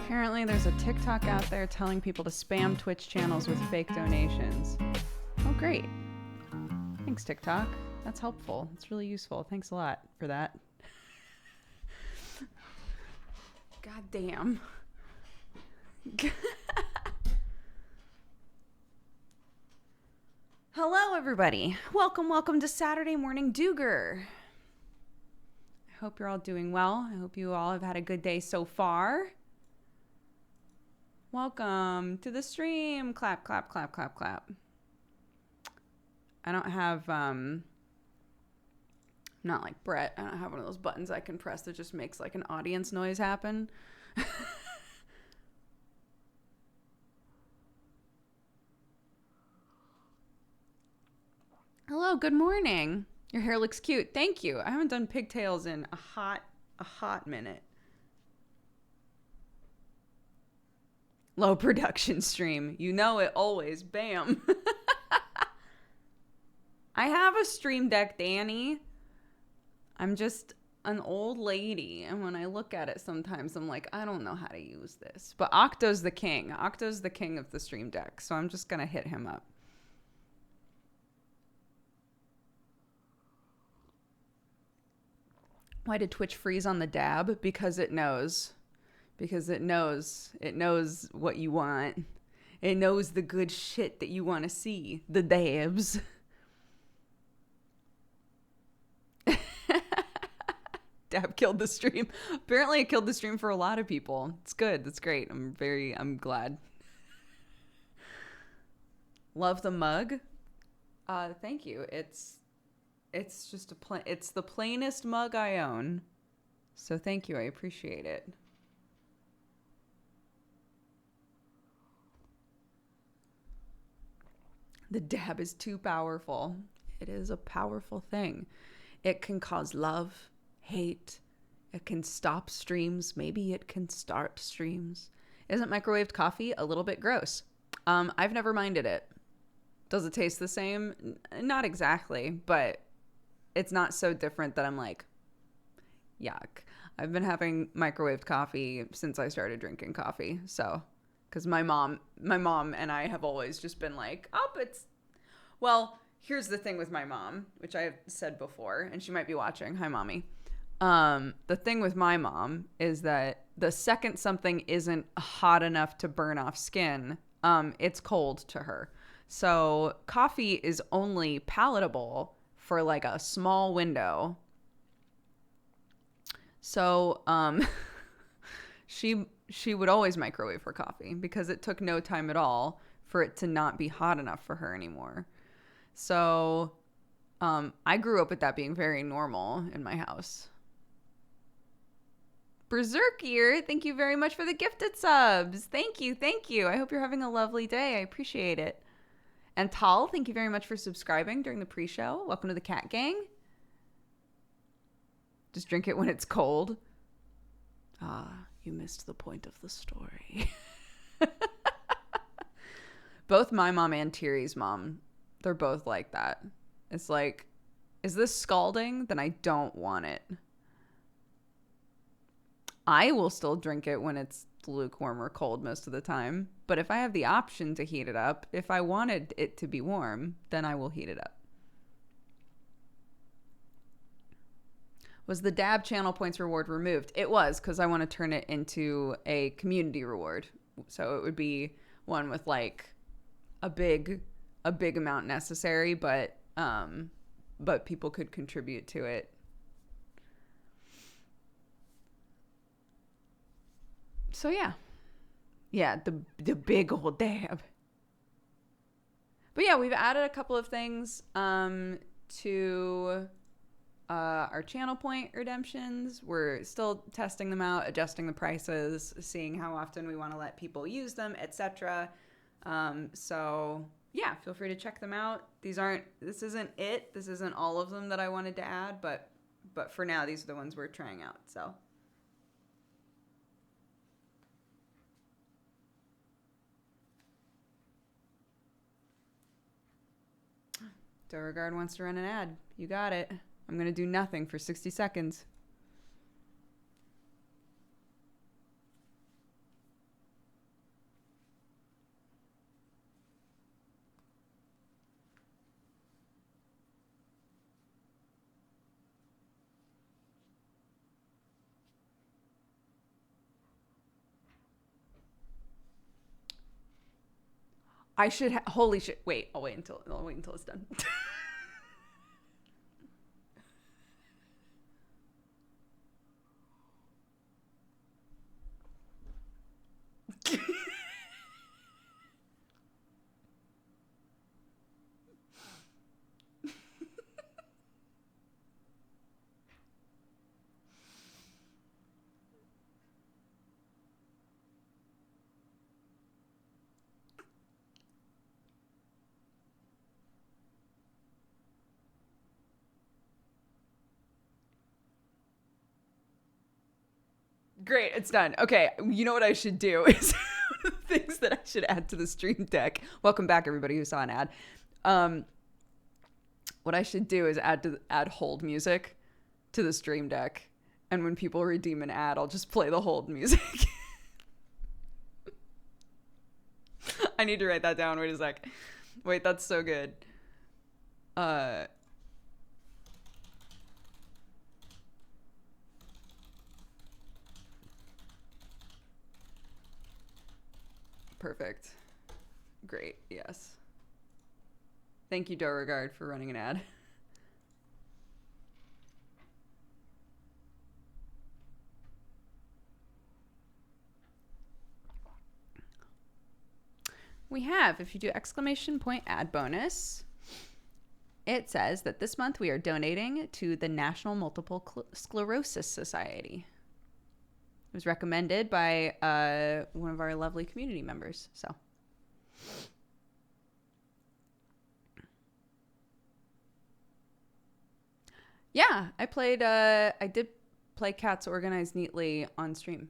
Apparently there's a TikTok out there telling people to spam Twitch channels with fake donations. Oh, great. Thanks, TikTok. That's helpful. It's really useful. Thanks a lot for that. God damn. Hello, everybody. Welcome to Saturday Morning Dooger. I hope you're all doing well. I hope you all have had a good day so far. Welcome to the stream. Clap, clap, clap, clap, clap. I don't have, not like Brett. I don't have one of those buttons I can press that just makes like an audience noise happen. Hello, good morning. Your hair looks cute. Thank you. I haven't done pigtails in a hot minute. Low production stream. You know it always. Bam. I have a stream deck, Danny. I'm just an old lady. And when I look at it sometimes, I'm like, I don't know how to use this. But Octo's the king. Octo's the king of the stream deck. So I'm just going to hit him up. Why did Twitch freeze on the dab? Because it knows. Because it knows what you want. It knows the good shit that you want to see. The dabs. Dab killed the stream. Apparently it killed the stream for a lot of people. It's good. That's great. I'm glad. Love the mug. Thank you. It's just it's the plainest mug I own. So thank you. I appreciate it. The dab is too powerful. It is a powerful thing. It can cause love, hate. It can stop streams. Maybe it can start streams. Isn't microwaved coffee a little bit gross? I've never minded it. Does it taste the same? Not exactly, but it's not so different that I'm like, yuck. I've been having microwaved coffee since I started drinking coffee. So, because my mom and I have always just been like, well, here's the thing with my mom, which I have said before, and she might be watching. Hi, mommy. The thing with my mom is that the second something isn't hot enough to burn off skin, it's cold to her. So coffee is only palatable for like a small window. So she would always microwave her coffee because it took no time at all for it to not be hot enough for her anymore. So I grew up with that being very normal in my house. Berserkier, thank you very much for the gifted subs. Thank you. I hope you're having a lovely day. I appreciate it. And Tal, thank you very much for subscribing during the pre-show. Welcome to the Cat Gang. Just drink it when it's cold. You missed the point of the story. Both my mom and Tiri's mom, they're both like that. It's like, is this scalding? Then I don't want it. I will still drink it when it's lukewarm or cold most of the time. But if I have the option to heat it up, if I wanted it to be warm, then I will heat it up. Was the dab channel points reward removed? It was, because I want to turn it into a community reward. So it would be one with like a big amount necessary, but people could contribute to it. So yeah, the big old dab. But yeah, we've added a couple of things to our channel point redemptions. We're still testing them out, adjusting the prices, seeing how often we want to let people use them, etc. So yeah, feel free to check them out. This isn't all of them that I wanted to add, but for now, these are the ones we're trying out. So Beauregard wants to run an ad. You got it. I'm going to do nothing for 60 seconds. I should holy shit. Wait, I'll wait until it's done. Great, it's done. Okay, you know what I should do is one of the things that I should add to the stream deck. Welcome back, everybody who saw an ad. What I should do is add hold music to the stream deck, and when people redeem an ad, I'll just play the hold music. I need to write that down. Wait a sec. Wait, that's so good. Perfect. Great. Yes. Thank you, Dooger, for running an ad. We have, if you do / ad bonus, it says that this month we are donating to the National Multiple Sclerosis Society. It was recommended by one of our lovely community members. So, yeah, I did play Cats Organized Neatly on stream.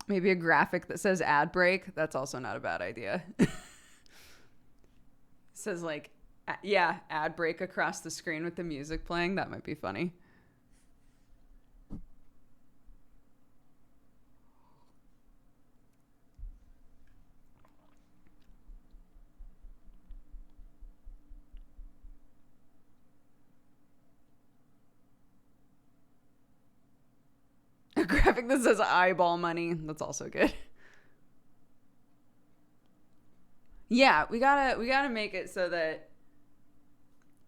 Maybe a graphic that says ad break. That's also not a bad idea. Says like, yeah, ad break across the screen with the music playing. That might be funny. A graphic that says eyeball money. That's also good. Yeah, we gotta make it so that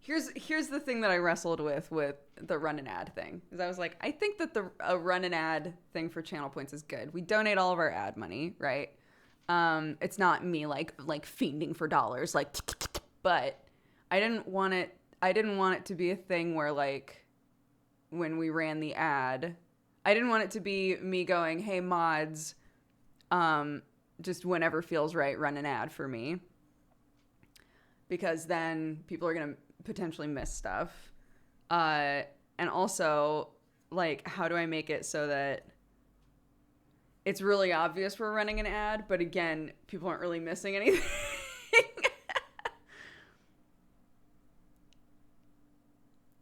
here's the thing that I wrestled with the run an ad thing. Because I was like, I think that a run an ad thing for channel points is good. We donate all of our ad money, right? It's not me like fiending for dollars, like, but I didn't want it to be a thing where like when we ran the ad, I didn't want it to be me going, hey mods, just whenever feels right, run an ad for me. Because then people are going to potentially miss stuff. And also, like, how do I make it so that it's really obvious we're running an ad, but again, people aren't really missing anything?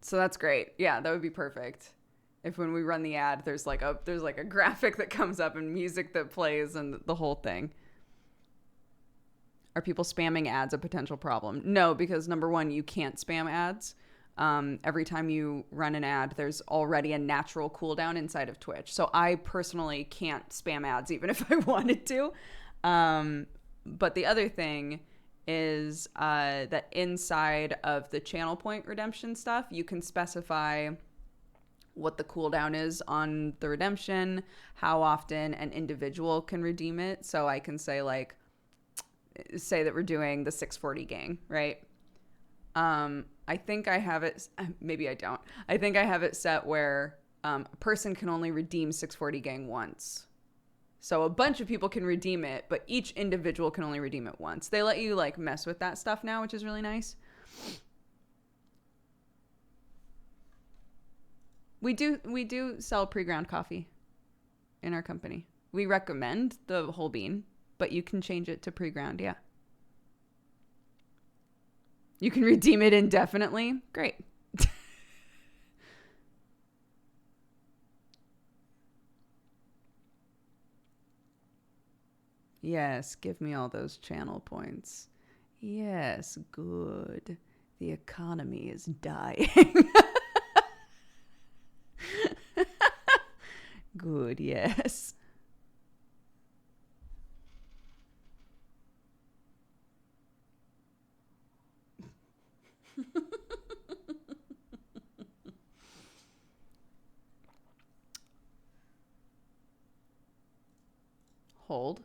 So that's great. Yeah, that would be perfect. If when we run the ad, there's like a graphic that comes up and music that plays and the whole thing. Are people spamming ads a potential problem? No, because number one, you can't spam ads. Every time you run an ad, there's already a natural cooldown inside of Twitch. So I personally can't spam ads even if I wanted to. But the other thing is that inside of the channel point redemption stuff, you can specify what the cooldown is on the redemption, how often an individual can redeem it. So I can say like, say that we're doing the 640 gang, right? I think I have it, maybe I don't. I think I have it set where a person can only redeem 640 gang once. So a bunch of people can redeem it, but each individual can only redeem it once. They let you like mess with that stuff now, which is really nice. We do sell pre-ground coffee in our company. We recommend the whole bean, but you can change it to pre-ground, yeah. You can redeem it indefinitely. Great. Yes, give me all those channel points. Yes, good. The economy is dying. Good, yes. Hold.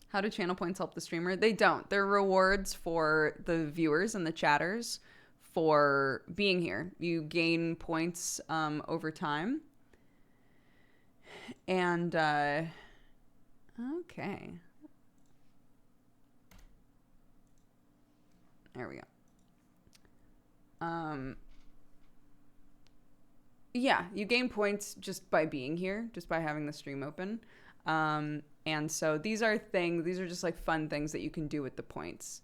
How do channel points help the streamer? They don't. They're rewards for the viewers and the chatters for being here. You gain points over time. And, okay. There we go. Yeah, you gain points just by being here, just by having the stream open. And so these are just like fun things that you can do with the points.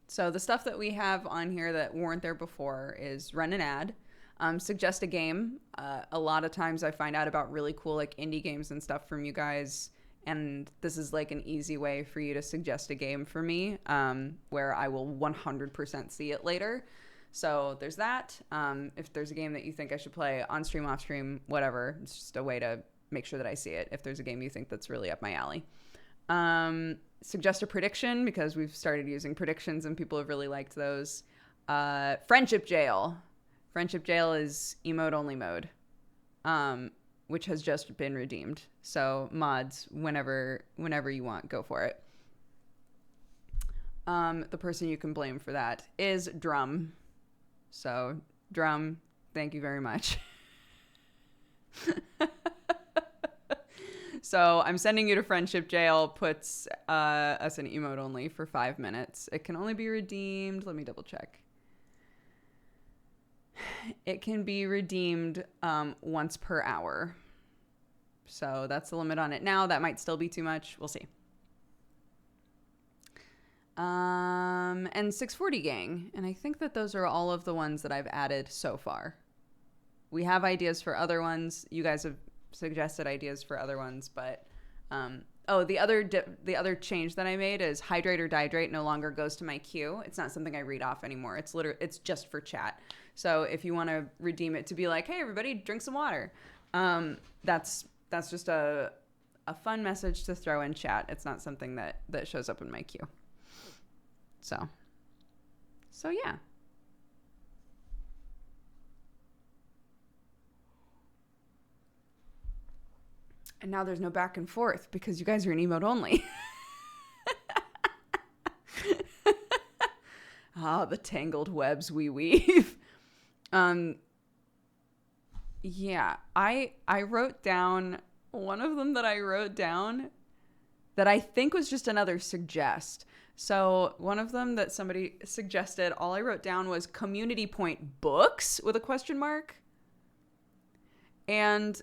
So the stuff that we have on here that weren't there before is run an ad, suggest a game. A lot of times I find out about really cool like indie games and stuff from you guys. And this is like an easy way for you to suggest a game for me, where I will 100% see it later. So there's that. If there's a game that you think I should play on stream, off stream, whatever, it's just a way to make sure that I see it. If there's a game you think that's really up my alley. Suggest a prediction, because we've started using predictions and people have really liked those. Friendship Jail. Friendship Jail is emote only mode, which has just been redeemed. So mods, whenever you want, go for it. The person you can blame for that is Drum. So Drum, thank you very much. So I'm sending you to Friendship Jail, puts us in emote only for 5 minutes. It can only be redeemed. Let me double check. It can be redeemed once per hour. So that's the limit on it now. That might still be too much. We'll see. And 640 Gang. And I think that those are all of the ones that I've added so far. We have ideas for other ones. You guys have suggested ideas for other ones, but the other change that I made is hydrate or dihydrate no longer goes to my queue. It's not something I read off anymore. It's just for chat. So if you want to redeem it to be like, hey everybody, drink some water, that's just a fun message to throw in chat. It's not something that shows up in my queue. So yeah. And now there's no back and forth because you guys are in emote only. The tangled webs we weave. Yeah, I wrote down one of them that I wrote down that I think was just another suggest. So one of them that somebody suggested, all I wrote down was community point books with a question mark. And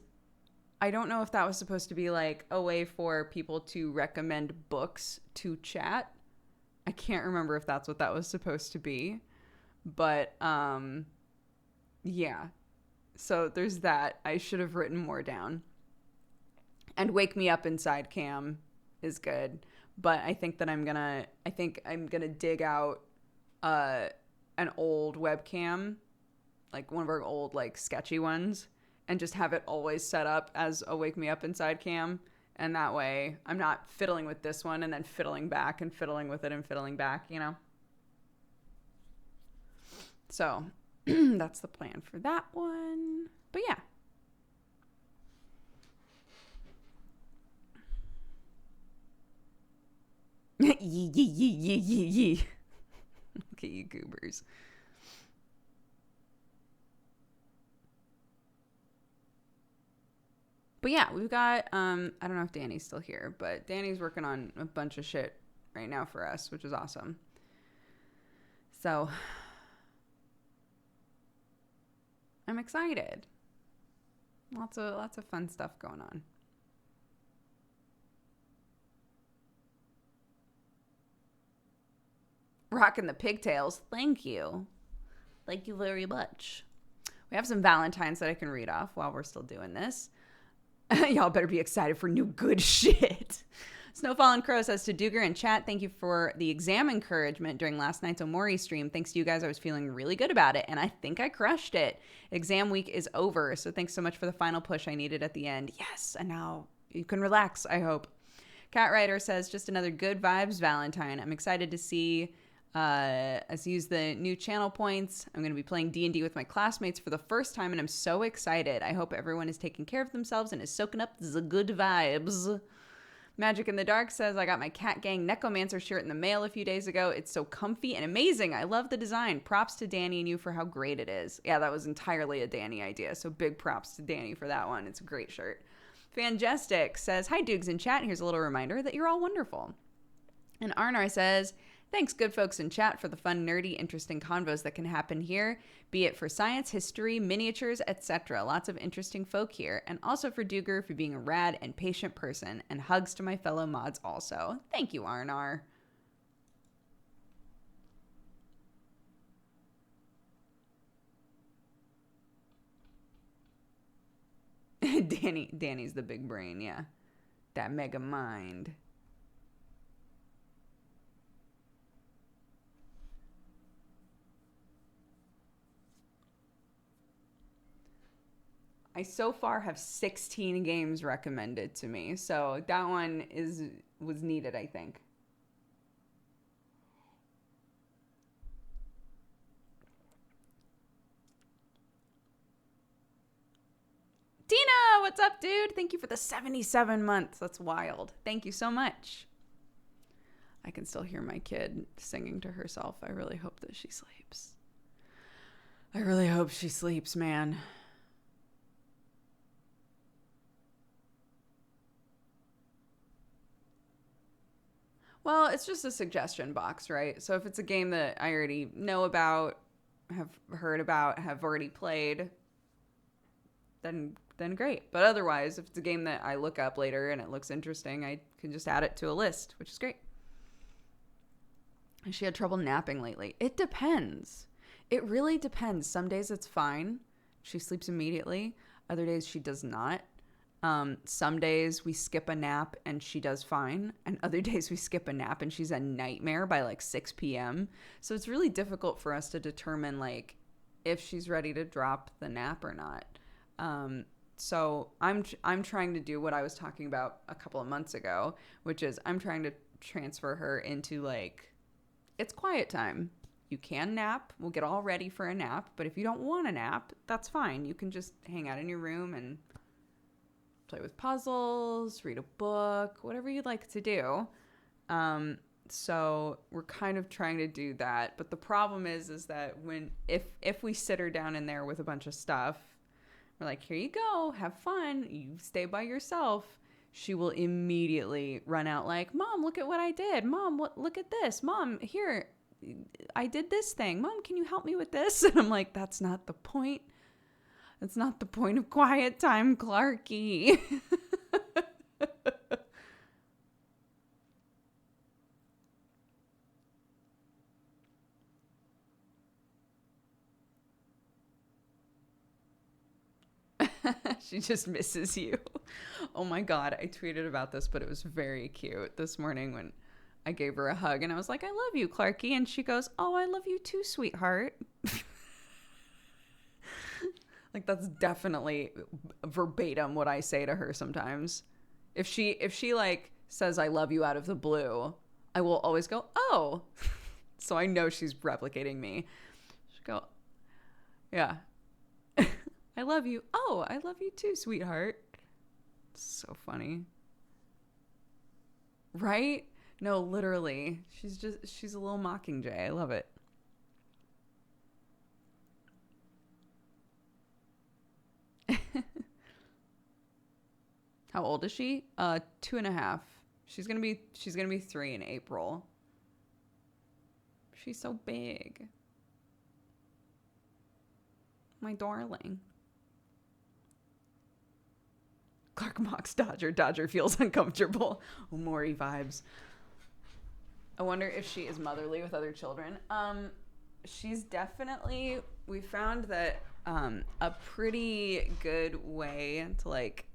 I don't know if that was supposed to be like a way for people to recommend books to chat. I can't remember if that's what that was supposed to be. But yeah. So there's that. I should have written more down. And Wake Me Up Inside Cam is good. But I think I'm gonna dig out an old webcam, like one of our old like sketchy ones, and just have it always set up as a Wake Me Up Inside Cam. And that way I'm not fiddling with this one and then fiddling back and fiddling with it and fiddling back, you know? So that's the plan for that one. But yeah. Yee. Look at you goobers. But yeah, we've got, I don't know if Danny's still here, but Danny's working on a bunch of shit right now for us, which is awesome. So I'm excited. Lots of fun stuff going on. Rocking the pigtails. Thank you. Thank you very much. We have some Valentines that I can read off while we're still doing this. Y'all better be excited for new good shit. Snowfall and Crow says to Dooger in chat, thank you for the exam encouragement during last night's Omori stream. Thanks to you guys, I was feeling really good about it, and I think I crushed it. Exam week is over, so thanks so much for the final push I needed at the end. Yes, and now you can relax, I hope. Cat Rider says, just another good vibes Valentine. I'm excited to see us use the new channel points. I'm going to be playing D&D with my classmates for the first time, and I'm so excited. I hope everyone is taking care of themselves and is soaking up the good vibes. Magic in the Dark says, I got my Cat Gang Necromancer shirt in the mail a few days ago. It's so comfy and amazing. I love the design. Props to Danny and you for how great it is. Yeah, that was entirely a Danny idea, so big props to Danny for that one. It's a great shirt. Fangestic says, hi, Dukes in chat. Here's a little reminder that you're all wonderful. And Arnar says, thanks, good folks in chat, for the fun, nerdy, interesting convos that can happen here, be it for science, history, miniatures, etc. Lots of interesting folk here. And also for Dooger for being a rad and patient person. And hugs to my fellow mods also. Thank you, Arnar. Danny's the big brain, yeah. That mega mind. I so far have 16 games recommended to me, so that one was needed, I think. Tina, what's up, dude? Thank you for the 77 months. That's wild. Thank you so much. I can still hear my kid singing to herself. I really hope that she sleeps. I really hope she sleeps, man. Well, it's just a suggestion box, right? So if it's a game that I already know about, have heard about, have already played, then great. But otherwise, if it's a game that I look up later and it looks interesting, I can just add it to a list, which is great. She had trouble napping lately. It depends. It really depends. Some days it's fine. She sleeps immediately. Other days she does not. Some days we skip a nap and she does fine. And other days we skip a nap and she's a nightmare by like 6 p.m. So it's really difficult for us to determine like if she's ready to drop the nap or not. So I'm trying to do what I was talking about a couple of months ago, which is I'm trying to transfer her into like, it's quiet time. You can nap. We'll get all ready for a nap. But if you don't want a nap, that's fine. You can just hang out in your room and play with puzzles, read a book, whatever you'd like to do. So we're kind of trying to do that. But the problem is that if we sit her down in there with a bunch of stuff, we're like, here you go, have fun, you stay by yourself. She will immediately run out like, Mom, look at what I did. Mom, look at this. Mom, here, I did this thing. Mom, can you help me with this? And I'm like, that's not the point. That's not the point of quiet time, Clarky. She just misses you. Oh my God. I tweeted about this, but it was very cute this morning when I gave her a hug and I was like, I love you, Clarky. And she goes, oh, I love you too, sweetheart. Like that's definitely verbatim what I say to her sometimes. If she like says I love you out of the blue, I will always go, oh. So I know she's replicating me. She'll go, yeah. I love you. Oh, I love you too, sweetheart. So funny. Right? No, literally. She's a little mockingjay. I love it. How old is she? 2.5. She's gonna be 3 in April. She's so big. My darling. Clark mocks Dodger. Dodger feels uncomfortable. Omori vibes. I wonder if she is motherly with other children. She's definitely, we found that a pretty good way to like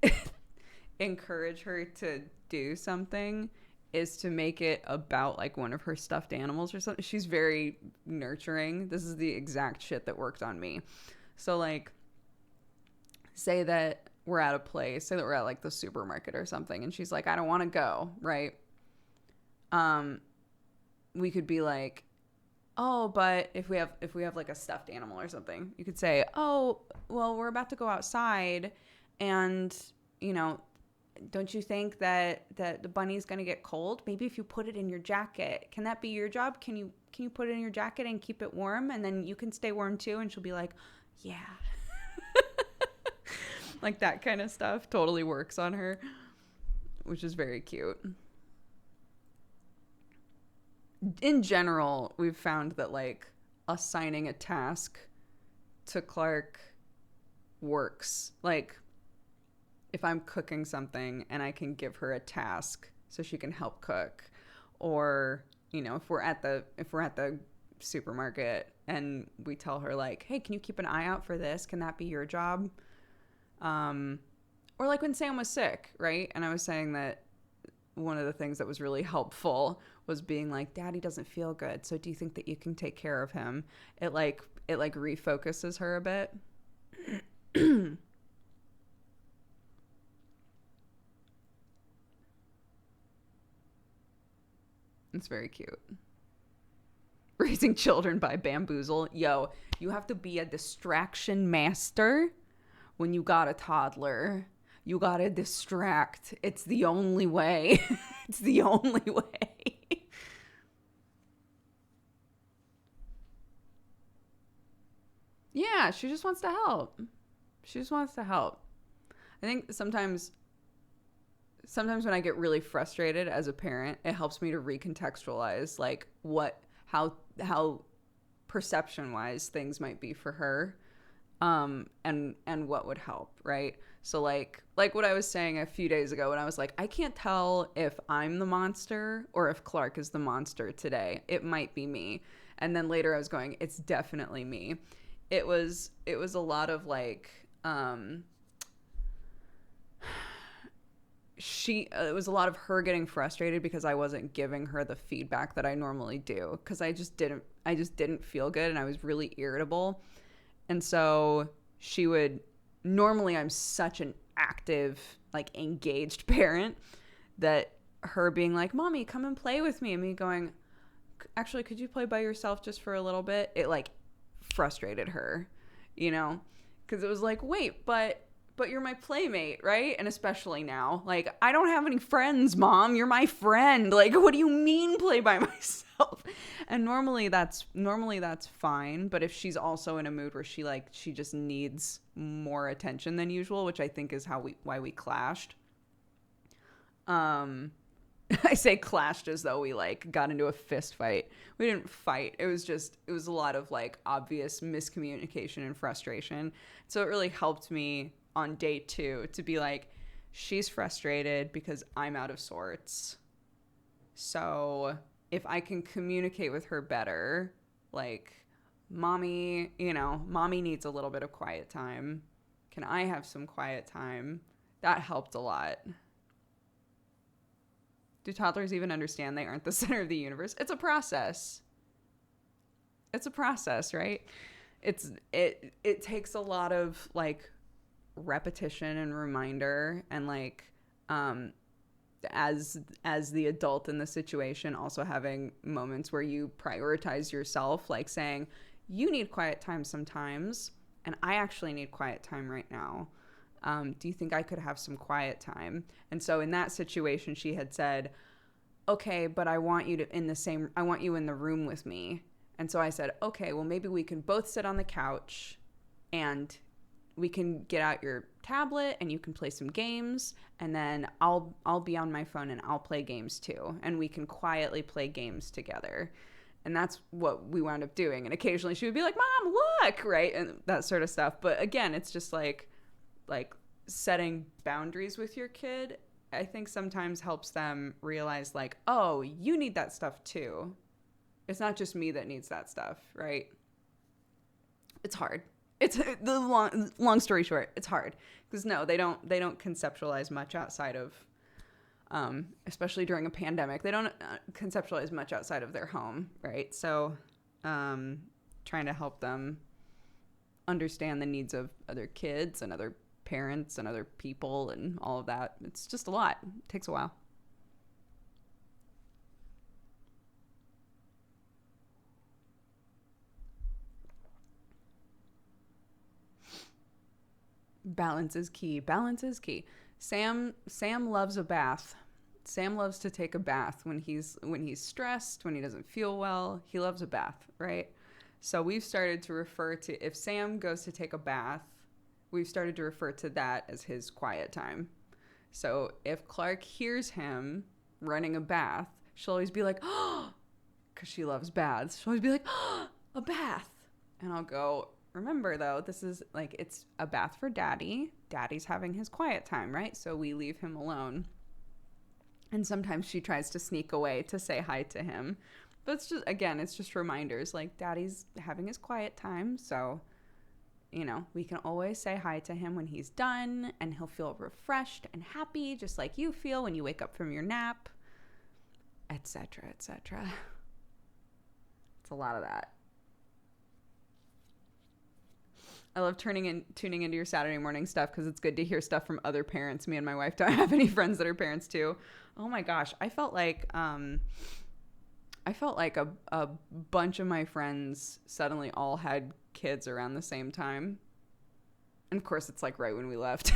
encourage her to do something is to make it about like one of her stuffed animals or something. She's very nurturing. This is the exact shit that worked on me. So like, say that we're at a place, say that we're at like the supermarket or something, and she's like, I don't want to go, right? We could be like, oh, but if we have like a stuffed animal or something, you could say, oh, well, we're about to go outside, and don't you think that the bunny's gonna get cold? Maybe if you put it in your jacket, can that be your job? Can you put it in your jacket and keep it warm, and then you can stay warm too? And she'll be like, yeah. Like that kind of stuff totally works on her, which is very cute. In general, we've found that like assigning a task to Clark works. Like if I'm cooking something and I can give her a task so she can help cook, or if we're at the supermarket and we tell her like, hey, can you keep an eye out for this? Can that be your job? Or like when Sam was sick, right? And I was saying that one of the things that was really helpful was being like, Daddy doesn't feel good, so do you think that you can take care of him? It refocuses her a bit. It's very cute. Raising children by bamboozle. Yo, you have to be a distraction master when you got a toddler. You gotta distract. It's the only way. It's the only way. Yeah, she just wants to help. She just wants to help. I think sometimes when I get really frustrated as a parent, it helps me to recontextualize like how perception-wise things might be for her, and what would help, right? So like what I was saying a few days ago when I was like, I can't tell if I'm the monster or if Clark is the monster today. It might be me. And then later I was going, it's definitely me. It was a lot of like, it was a lot of her getting frustrated because I wasn't giving her the feedback that I normally do, because I just didn't feel good and I was really irritable. And so she would, normally I'm such an active, like engaged parent that her being like, Mommy, come and play with me, and me going, actually, could you play by yourself just for a little bit? It like frustrated her, because it was like, wait, but you're my playmate, right? And especially now, like, I don't have any friends, Mom. You're my friend. Like, what do you mean play by myself? And normally that's fine. But if she's also in a mood where she just needs more attention than usual, which I think is why we clashed. I say clashed as though we like got into a fist fight. We didn't fight. It was a lot of like obvious miscommunication and frustration. So it really helped me on day 2 to be like, she's frustrated because I'm out of sorts. So if I can communicate with her better, like, mommy needs a little bit of quiet time. Can I have some quiet time? That helped a lot. Do toddlers even understand they aren't the center of the universe? It's a process. It's a process, right? It takes a lot of like repetition and reminder, and like as the adult in the situation, also having moments where you prioritize yourself, like saying, you need quiet time sometimes, and I actually need quiet time right now. Do you think I could have some quiet time? And so in that situation, she had said, okay, but I want you in the room with me. And so I said, okay, well, maybe we can both sit on the couch and we can get out your tablet and you can play some games, and then I'll be on my phone and I'll play games too, and we can quietly play games together. And that's what we wound up doing. And occasionally she would be like, Mom, look, right? And that sort of stuff. But again, it's just like setting boundaries with your kid, I think sometimes helps them realize like, oh, you need that stuff too. It's not just me that needs that stuff, right? It's hard. It's the long story short, it's hard because no, they don't conceptualize much outside of especially during a pandemic. They don't conceptualize much outside of their home, right? So trying to help them understand the needs of other kids and other parents and other people and all of that. It's just a lot. It takes a while. Balance is key. Balance is key. Sam loves a bath. Sam loves to take a bath when he's stressed, when he doesn't feel well. He loves a bath, right? So we've started to refer to, if Sam goes to take a bath, we've started to refer to that as his quiet time. So if Clark hears him running a bath, she'll always be like, oh, because she loves baths. She'll always be like, oh, a bath. And I'll go, remember though, this is like, it's a bath for Daddy. Daddy's having his quiet time, right? So we leave him alone. And sometimes she tries to sneak away to say hi to him. But it's just, again, it's just reminders, like Daddy's having his quiet time. So, you know, we can always say hi to him when he's done, and he'll feel refreshed and happy, just like you feel when you wake up from your nap, etc., etc. It's a lot of that. I love tuning into your Saturday morning stuff because it's good to hear stuff from other parents. Me and my wife don't have any friends that are parents too. Oh my gosh, I felt like a bunch of my friends suddenly all had kids around the same time. And of course, it's like right when we left.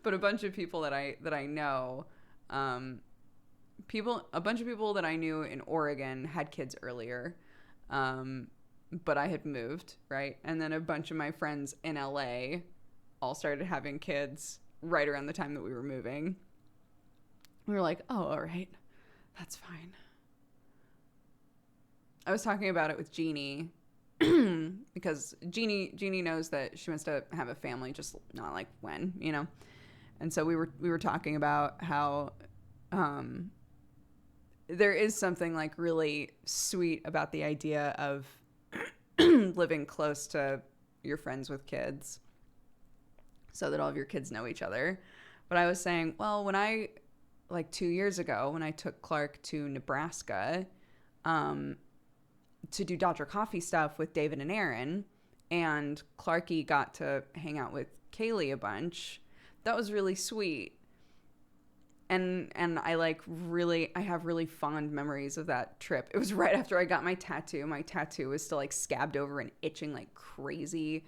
But a bunch of people that I know, a bunch of people that I knew in Oregon had kids earlier. But I had moved, right? And then a bunch of my friends in LA all started having kids right around the time that we were moving. We were like, oh, all right, that's fine. I was talking about it with Jeannie because Jeannie knows that she wants to have a family, just not like when, you know? And so we were talking about how there is something like really sweet about the idea of living close to your friends with kids so that all of your kids know each other. But I was saying, well, when I, like 2 years ago, when I took Clark to Nebraska to do Dodger Coffee stuff with David and Aaron, and Clarky got to hang out with Kaylee a bunch, that was really sweet. And I have really fond memories of that trip. It was right after I got my tattoo. My tattoo was still like scabbed over and itching like crazy.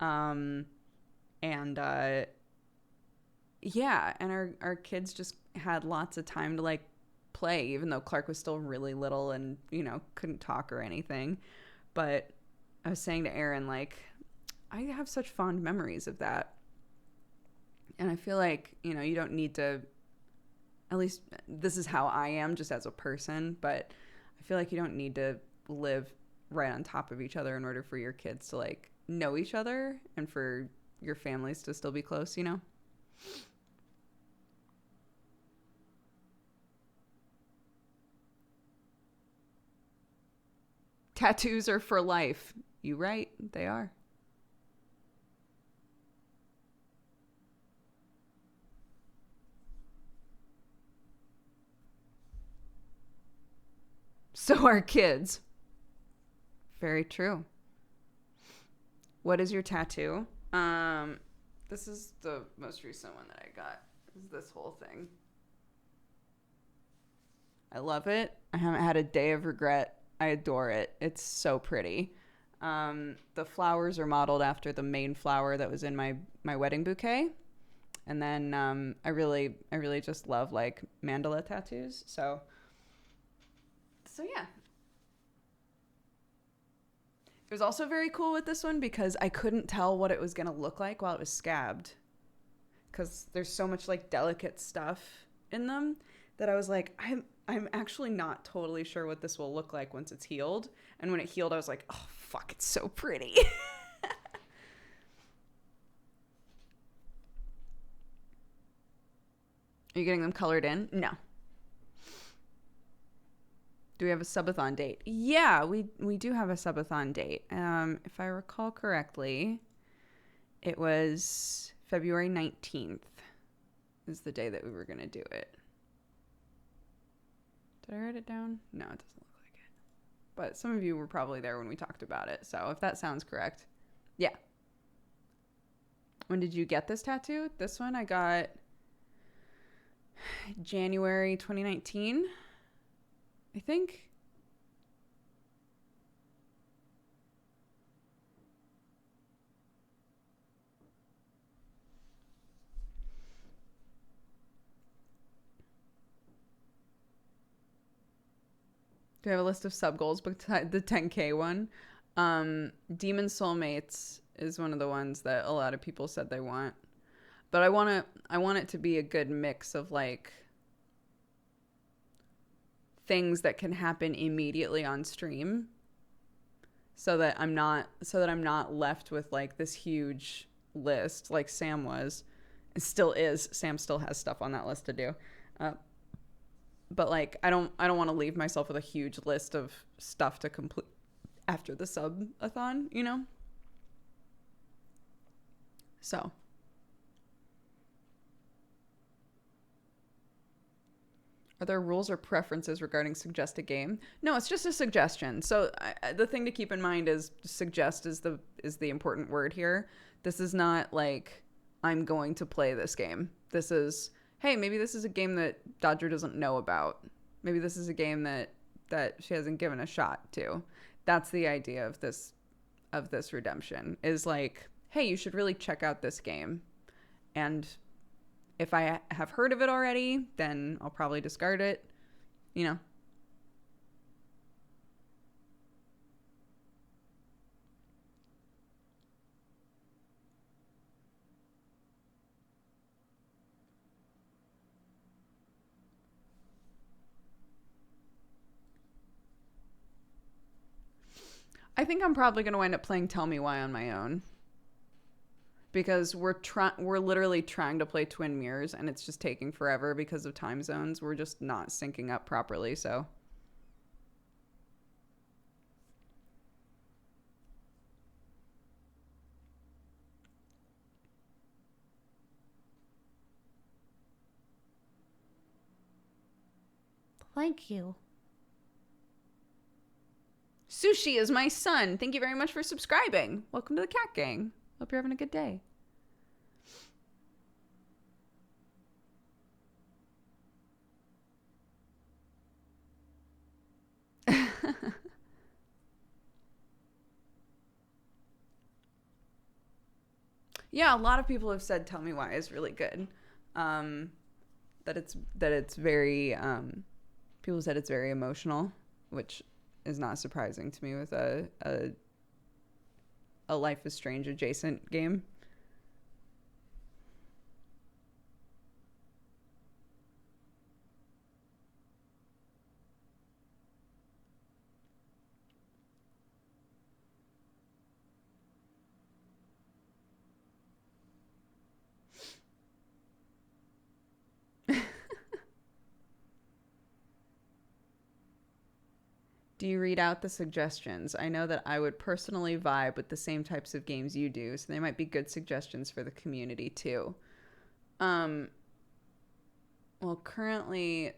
Yeah, and our kids just had lots of time to like play, even though Clark was still really little and, you know, couldn't talk or anything. But I was saying to Aaron, like, I have such fond memories of that. And I feel like, you know, you don't need to, at least this is how I am just as a person, but I feel like you don't need to live right on top of each other in order for your kids to like know each other and for your families to still be close, you know? Tattoos are for life. You right? They are. So are kids. Very true. What is your tattoo? This is the most recent one that I got. This is this whole thing. I love it. I haven't had a day of regret. I adore it. It's so pretty. The flowers are modeled after the main flower that was in my wedding bouquet. And then I really just love like mandala tattoos. So yeah. It was also very cool with this one because I couldn't tell what it was going to look like while it was scabbed. Because there's so much like delicate stuff in them that I was like, I'm actually not totally sure what this will look like once it's healed. And when it healed, I was like, oh, fuck, it's so pretty. Are you getting them colored in? No. Do we have a subathon date? Yeah, we do have a subathon date. If I recall correctly, it was February 19th. is the day that we were going to do it. Did I write it down? No, it doesn't look like it. But some of you were probably there when we talked about it. So if that sounds correct. Yeah. When did you get this tattoo? This one I got January 2019, I think. Do I have a list of sub goals? But the 10K one, Demon Soulmates is one of the ones that a lot of people said they want. But I want it to be a good mix of like things that can happen immediately on stream, so that I'm not left with like this huge list like Sam was. It still is. Sam still has stuff on that list to do. But like I don't want to leave myself with a huge list of stuff to complete after the subathon, you know? So are there rules or preferences regarding suggest a game? No, it's just a suggestion. So the thing to keep in mind is suggest is the important word here. This is not like I'm going to play this game. This is, hey, maybe this is a game that Dodger doesn't know about. Maybe this is a game that she hasn't given a shot to. That's the idea of this redemption, is like, hey, you should really check out this game. And if I have heard of it already, then I'll probably discard it, you know. I think I'm probably going to wind up playing Tell Me Why on my own. Because we're literally trying to play Twin Mirrors, and it's just taking forever because of time zones. We're just not syncing up properly, so. Thank you. Sushi is my son. Thank you very much for subscribing. Welcome to the Cat Gang. Hope you're having a good day. Yeah, a lot of people have said Tell Me Why is really good. That it's very people said it's very emotional, which is not surprising to me with a Life is Strange adjacent game. Do you read out the suggestions? I know that I would personally vibe with the same types of games you do, so they might be good suggestions for the community too. Well, currently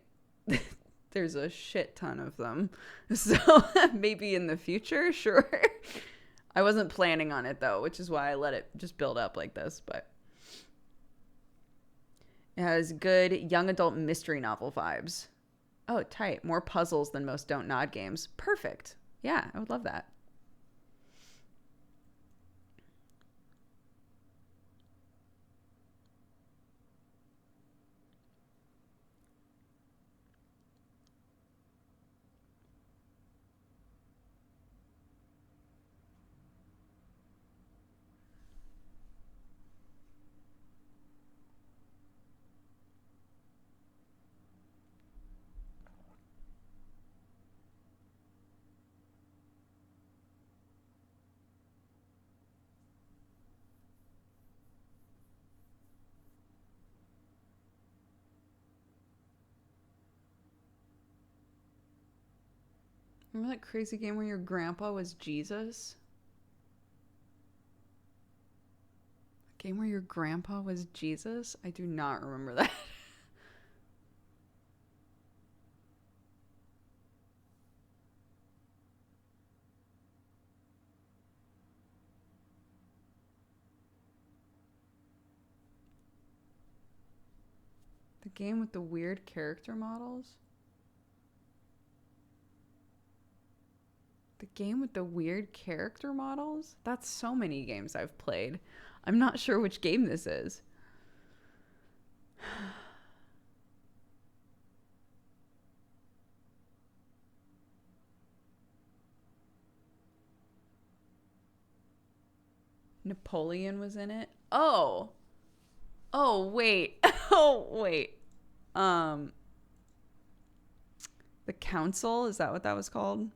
there's a shit ton of them, so maybe in the future, sure. I wasn't planning on it though, which is why I let it just build up like this, but it has good young adult mystery novel vibes. Oh, tight. More puzzles than most Don't Nod games. Perfect. Yeah, I would love that. Remember that crazy game where your grandpa was Jesus? Game where your grandpa was Jesus? I do not remember that. The game with the weird character models? The game with the weird character models? That's so many games I've played. I'm not sure which game this is. Napoleon was in it. Oh. Oh, wait. Oh, wait. The Council, is that what that was called?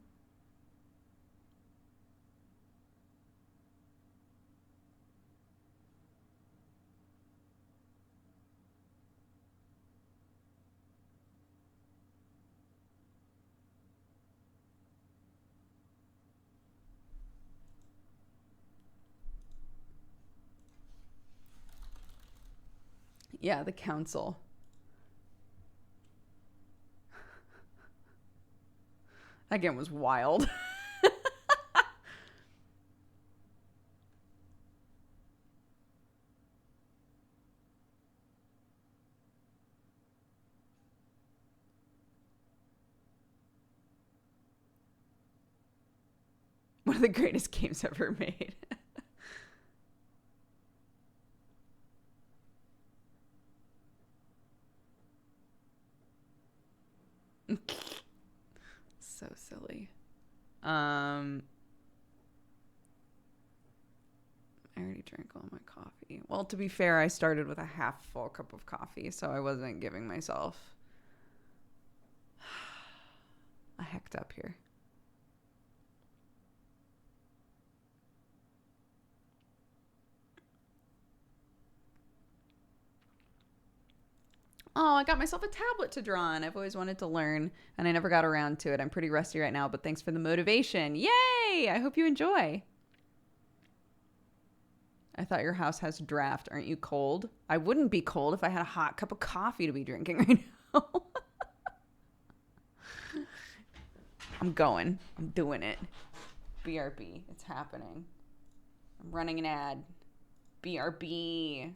Yeah, the Council. That game was wild. One of the greatest games ever made. So silly. I already drank all my coffee. Well, to be fair, I started with a half full cup of coffee, so I wasn't giving myself a hecked up here. Oh, I got myself a tablet to draw on. I've always wanted to learn, and I never got around to it. I'm pretty rusty right now, but thanks for the motivation. Yay! I hope you enjoy. I thought your house has draft. Aren't you cold? I wouldn't be cold if I had a hot cup of coffee to be drinking right now. I'm going. I'm doing it. BRB. It's happening. I'm running an ad. BRB.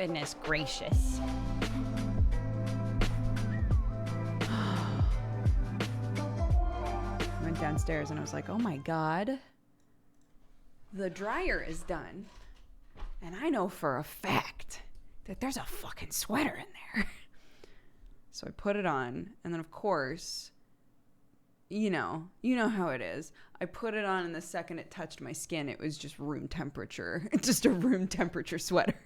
Goodness gracious. I went downstairs and I was like, oh my God, the dryer is done. And I know for a fact that there's a fucking sweater in there. So I put it on. And then, of course, you know how it is. I put it on and the second it touched my skin, it was just room temperature. Just a room temperature sweater.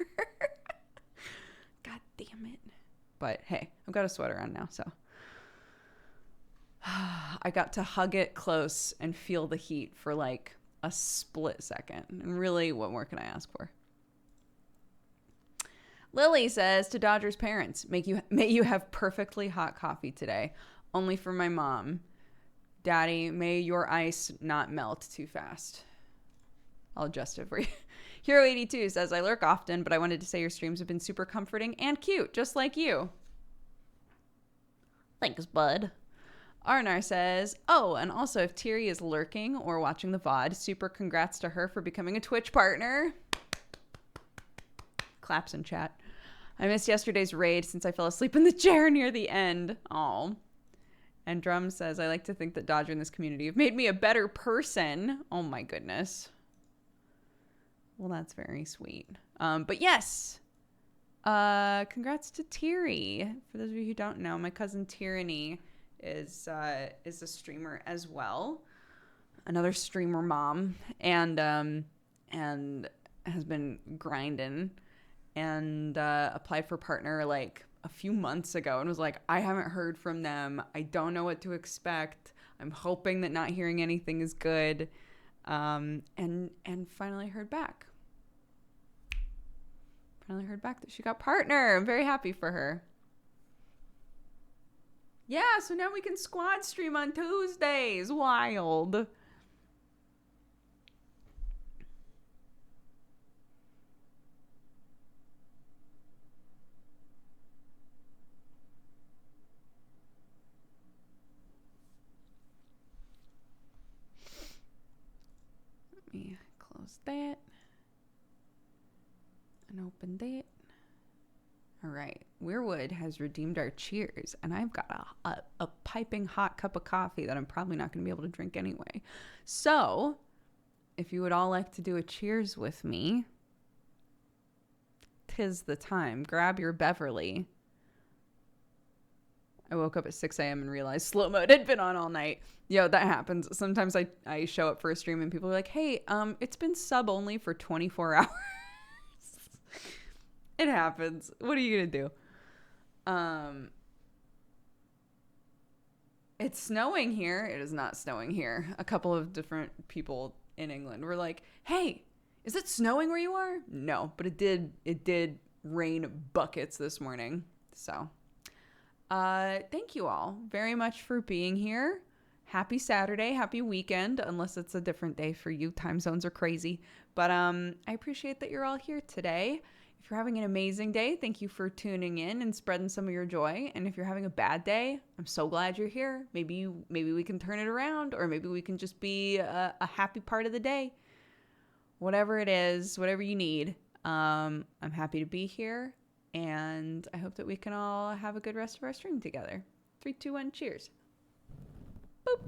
God damn it. But hey, I've got a sweater on now, so. I got to hug it close and feel the heat for like a split second. And really, what more can I ask for? Lily says to Dodger's parents, may you have perfectly hot coffee today. Only for my mom. Daddy, may your ice not melt too fast. I'll adjust it for you. Hero82 says, I lurk often, but I wanted to say your streams have been super comforting and cute, just like you. Thanks, bud. Arnar says, oh, and also if Tiri is lurking or watching the VOD, super congrats to her for becoming a Twitch partner. Claps in chat. I missed yesterday's raid since I fell asleep in the chair near the end. Aw. And Drum says, I like to think that Dodger and this community have made me a better person. Oh my goodness. Well, that's very sweet. But yes. Congrats to Tiri. For those of you who don't know, my cousin Tyranny is a streamer as well. Another streamer mom. And has been grinding. And applied for partner like a few months ago and was like, I haven't heard from them. I don't know what to expect. I'm hoping that not hearing anything is good. And finally heard back. Finally heard back that she got partner. I'm very happy for her. Yeah, so now we can squad stream on Tuesdays. Wild. Let me close that and open that. All right, Weirwood has redeemed our cheers, and I've got a piping hot cup of coffee that I'm probably not going to be able to drink anyway. So, if you would all like to do a cheers with me, 'tis the time. Grab your Beverly. I woke up at 6 a.m. and realized slow mode had been on all night. Yo, that happens. Sometimes I show up for a stream and people are like, hey, it's been sub only for 24 hours. It happens. What are you going to do? It's snowing here. It is not snowing here. A couple of different people in England were like, hey, is it snowing where you are? No, but it did rain buckets this morning. So, thank you all very much for being here. Happy Saturday, happy weekend, unless it's a different day for you. Time zones are crazy. But I appreciate that you're all here today. If you're having an amazing day, thank you for tuning in and spreading some of your joy. And if you're having a bad day, I'm so glad you're here. Maybe we can turn it around, or maybe we can just be a happy part of the day. Whatever it is, whatever you need, I'm happy to be here. And I hope that we can all have a good rest of our stream together. 3, 2, 1, cheers. Boop.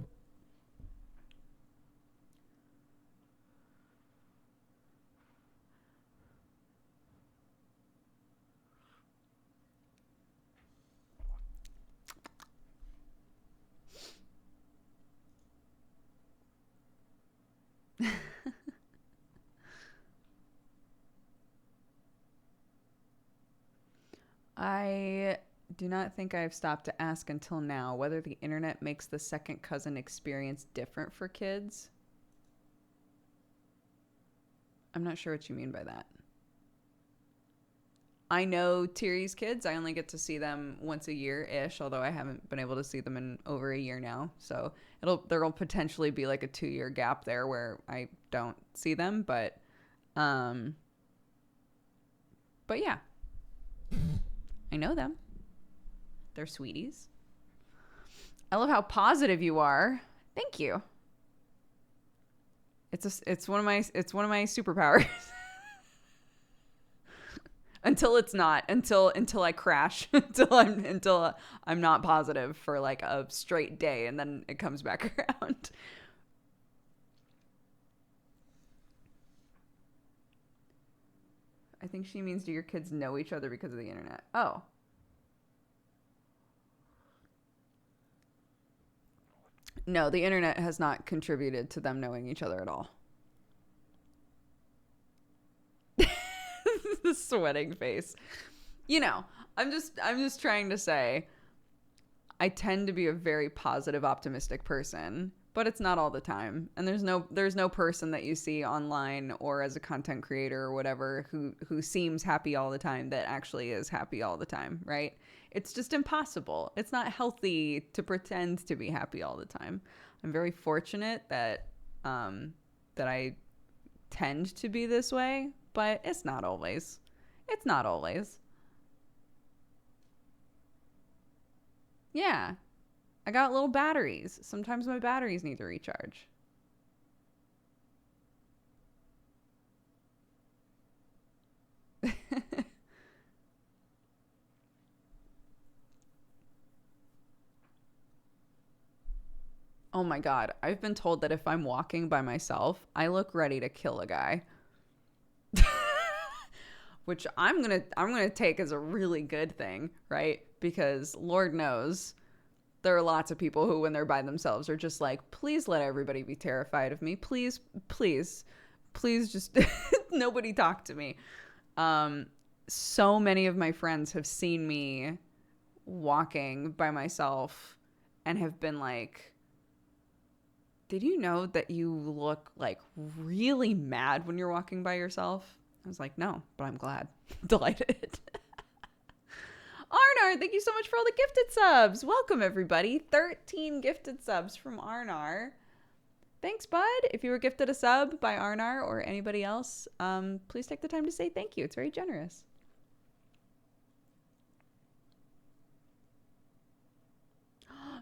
I do not think I've stopped to ask until now whether the internet makes the second cousin experience different for kids. I'm not sure what you mean by that. I know Tiri's kids. I only get to see them once a year-ish, although I haven't been able to see them in over a year now. So there'll potentially be like a 2-year gap there where I don't see them, but yeah. I know them. They're sweeties. I love how positive you are. Thank you. It's one of my superpowers. Until it's not, until I crash, until I'm not positive for like a straight day, and then it comes back around. I think she means, do your kids know each other because of the internet? Oh. No, the internet has not contributed to them knowing each other at all. The sweating face. You know, I'm just trying to say I tend to be a very positive, optimistic person, but it's not all the time. And there's no person that you see online or as a content creator or whatever who seems happy all the time that actually is happy all the time, right? It's just impossible. It's not healthy to pretend to be happy all the time. I'm very fortunate that that I tend to be this way, but it's not always. It's not always. Yeah. I got little batteries. Sometimes my batteries need to recharge. Oh my God. I've been told that if I'm walking by myself, I look ready to kill a guy. Which I'm gonna take as a really good thing, right? Because Lord knows there are lots of people who, when they're by themselves, are just like, please let everybody be terrified of me. Please, please, please just nobody talk to me. So many of my friends have seen me walking by myself and have been like, did you know that you look like really mad when you're walking by yourself? I was like, no, but I'm glad. Delighted. Arnar, thank you so much for all the gifted subs. Welcome, everybody. 13 gifted subs from Arnar. Thanks, bud. If you were gifted a sub by Arnar or anybody else, please take the time to say thank you. It's very generous.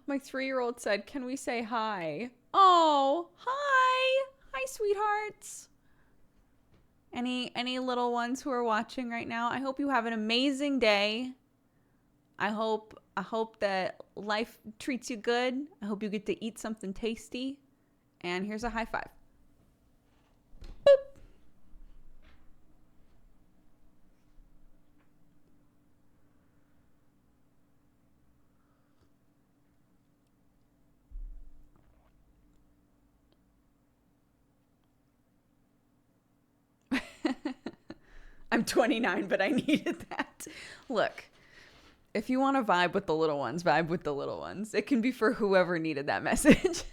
My 3-year-old said, can we say hi? Oh, hi. Hi, sweethearts. Any little ones who are watching right now, I hope you have an amazing day. I hope that life treats you good. I hope you get to eat something tasty. And here's a high five. Boop. I'm 29, but I needed that. Look, if you want to vibe with the little ones, vibe with the little ones. It can be for whoever needed that message.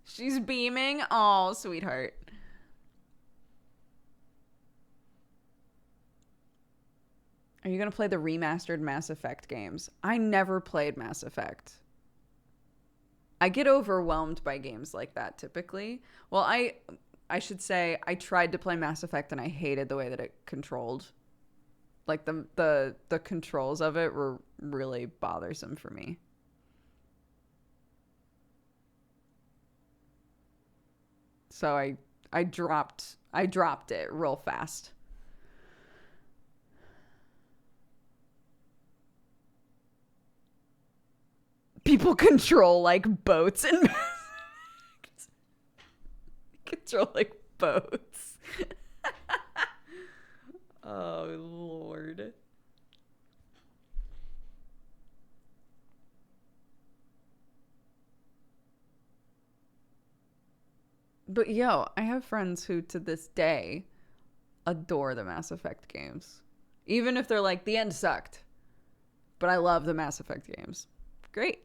She's beaming. Oh, sweetheart. Are you going to play the remastered Mass Effect games? I never played Mass Effect. I get overwhelmed by games like that typically. Well, I should say I tried to play Mass Effect and I hated the way that it controlled. Like the controls of it were really bothersome for me. So I dropped it real fast. People control like boats and control like boats. Oh Lord. But yo, I have friends who to this day adore the Mass Effect games. Even if they're like, the end sucked. But I love the Mass Effect games. Great.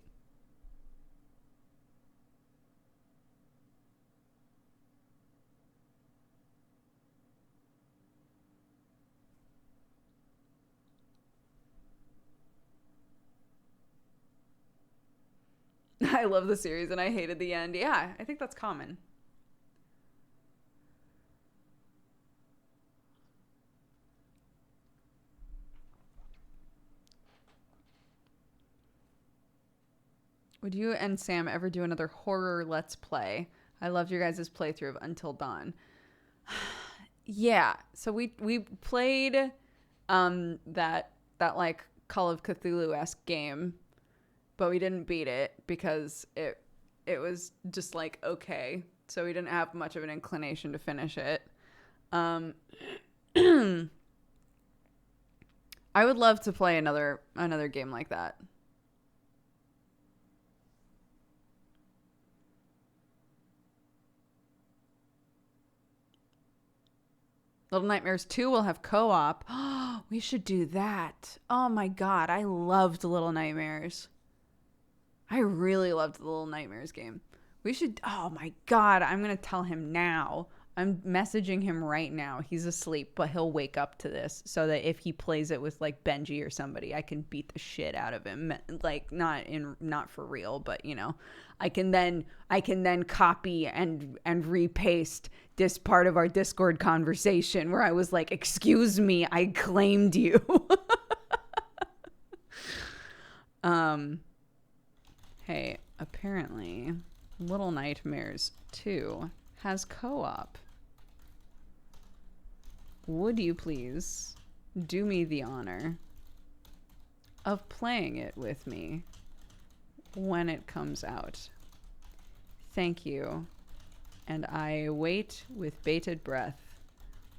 I love the series and I hated the end. Yeah, I think that's common. Would you and Sam ever do another horror Let's Play? I loved your guys' playthrough of Until Dawn. Yeah. So we played that like Call of Cthulhu-esque game, but we didn't beat it because it was just like okay. So we didn't have much of an inclination to finish it. I would love to play another game like that. Little Nightmares 2 will have co-op. We should do that. Oh my god, I loved Little Nightmares. I really loved the Little Nightmares game. We should, oh my god, I'm going to tell him now. I'm messaging him right now. He's asleep, but he'll wake up to this so that if he plays it with like Benji or somebody, I can beat the shit out of him. Like not for real, but you know, I can then copy and repaste this part of our Discord conversation where I was like, "Excuse me, I claimed you." Hey, apparently Little Nightmares 2 has co-op. Would you please do me the honor of playing it with me when it comes out? Thank you. And I wait with bated breath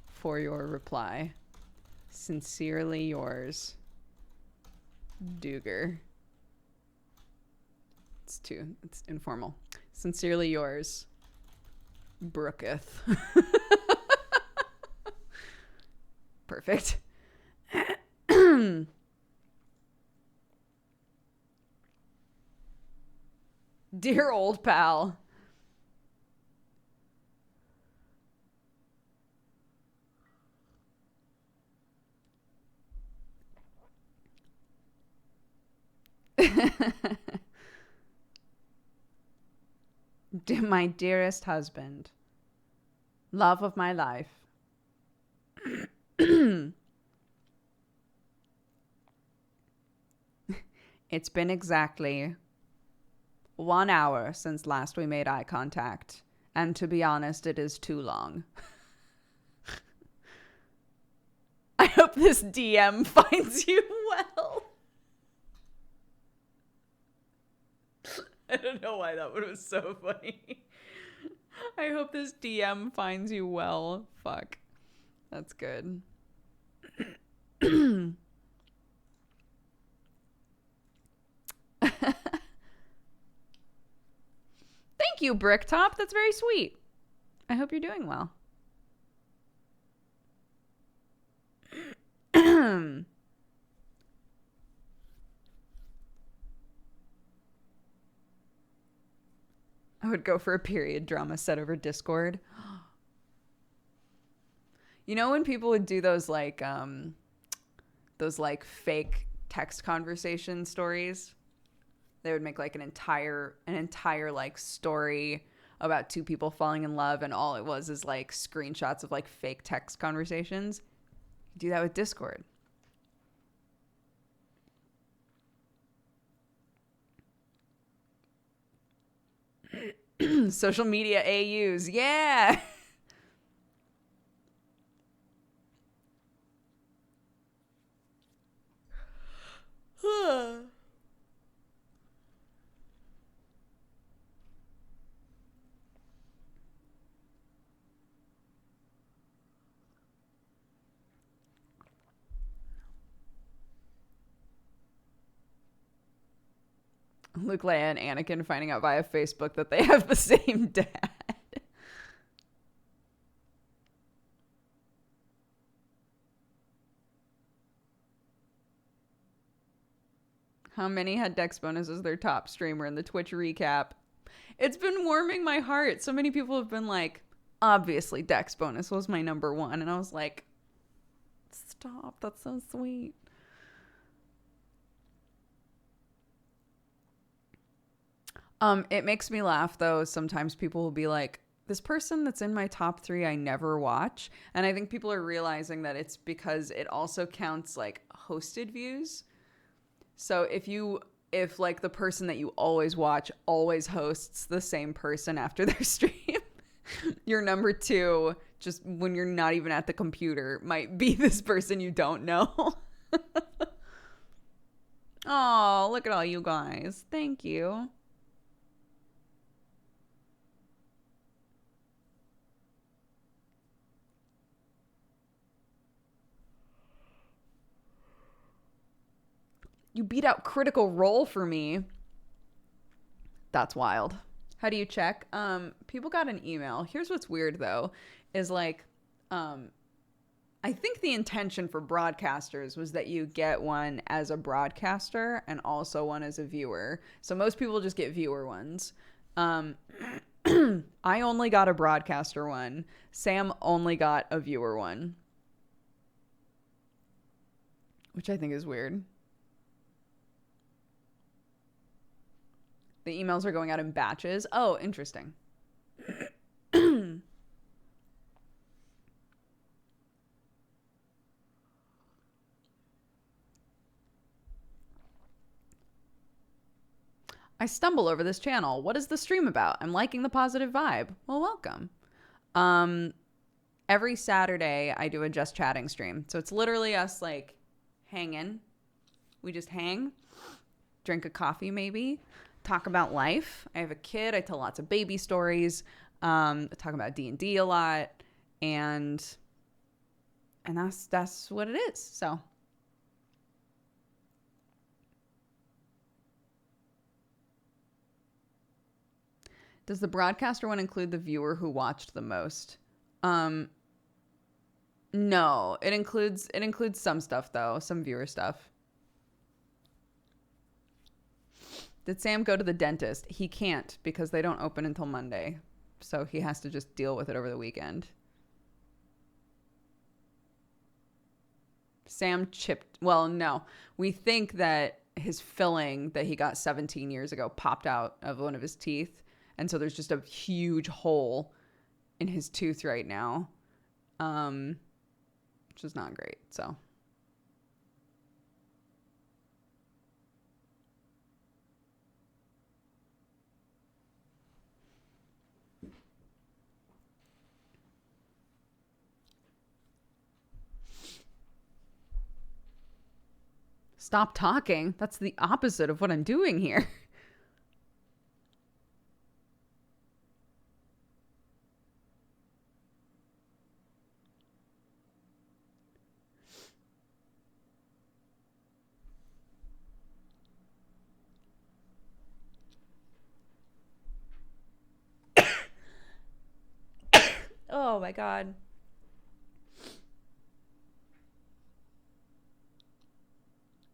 for your reply. Sincerely yours, Dooger. It's informal. Sincerely yours, Brooketh. Perfect. Dear old pal. My dearest husband, love of my life. It's been exactly 1 hour since last we made eye contact, and to be honest, it is too long. I hope this DM finds you well. I don't know why that one was so funny. I hope this DM finds you well. Fuck. That's good. Thank you, Bricktop. That's very sweet. I hope you're doing well. I would go for a period drama set over Discord. You know when people would do those like fake text conversation stories? They would make like an entire like story about two people falling in love, and all it was is like screenshots of like fake text conversations. Do that with Discord. Social media AUs. Yeah. Luke, Leia, and Anakin finding out via Facebook that they have the same dad. How many had Dexbonus as their top streamer in the Twitch recap? It's been warming my heart. So many people have been like, obviously Dexbonus was my number one. And I was like, stop. That's so sweet. It makes me laugh though. Sometimes people will be like, this person that's in my top 3, I never watch. And I think people are realizing that it's because it also counts like hosted views. So if you if like the person that you always watch always hosts the same person after their stream. Your number 2, just when you're not even at the computer, might be this person you don't know. Oh, look at all you guys. Thank you. You beat out Critical Role for me. That's wild. How do you check? People got an email. Here's what's weird though, is like, I think the intention for broadcasters was that you get one as a broadcaster and also one as a viewer. So most people just get viewer ones. I only got a broadcaster one. Sam only got a viewer one, which I think is weird. The emails are going out in batches. Oh, interesting. I stumble over this channel. What is the stream about? I'm liking the positive vibe. Well, welcome. Every Saturday I do a just chatting stream. So it's literally us like hanging. We just hang, drink a coffee maybe, talk about life. I have a kid. I tell lots of baby stories. I talk about D&D a lot, and that's what it is. So does the broadcaster one include the viewer who watched the most? No, it includes some stuff though, some viewer stuff. Did Sam go to the dentist? He can't because they don't open until Monday. So he has to just deal with it over the weekend. Sam chipped. Well, no. We think that his filling that he got 17 years ago popped out of one of his teeth. And so there's just a huge hole in his tooth right now, which is not great. So stop talking. That's the opposite of what I'm doing here. Oh my God.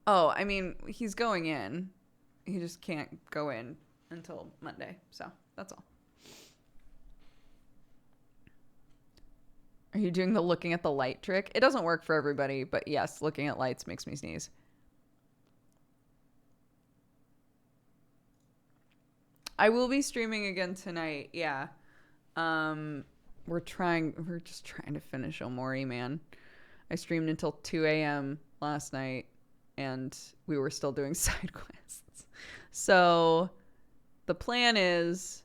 Oh, I mean, he's going in. He just can't go in until Monday. So that's all. Are you doing the looking at the light trick? It doesn't work for everybody, but yes, looking at lights makes me sneeze. I will be streaming again tonight. Yeah. We're just trying to finish Omori, man. I streamed until 2 a.m. last night and we were still doing side quests. So the plan is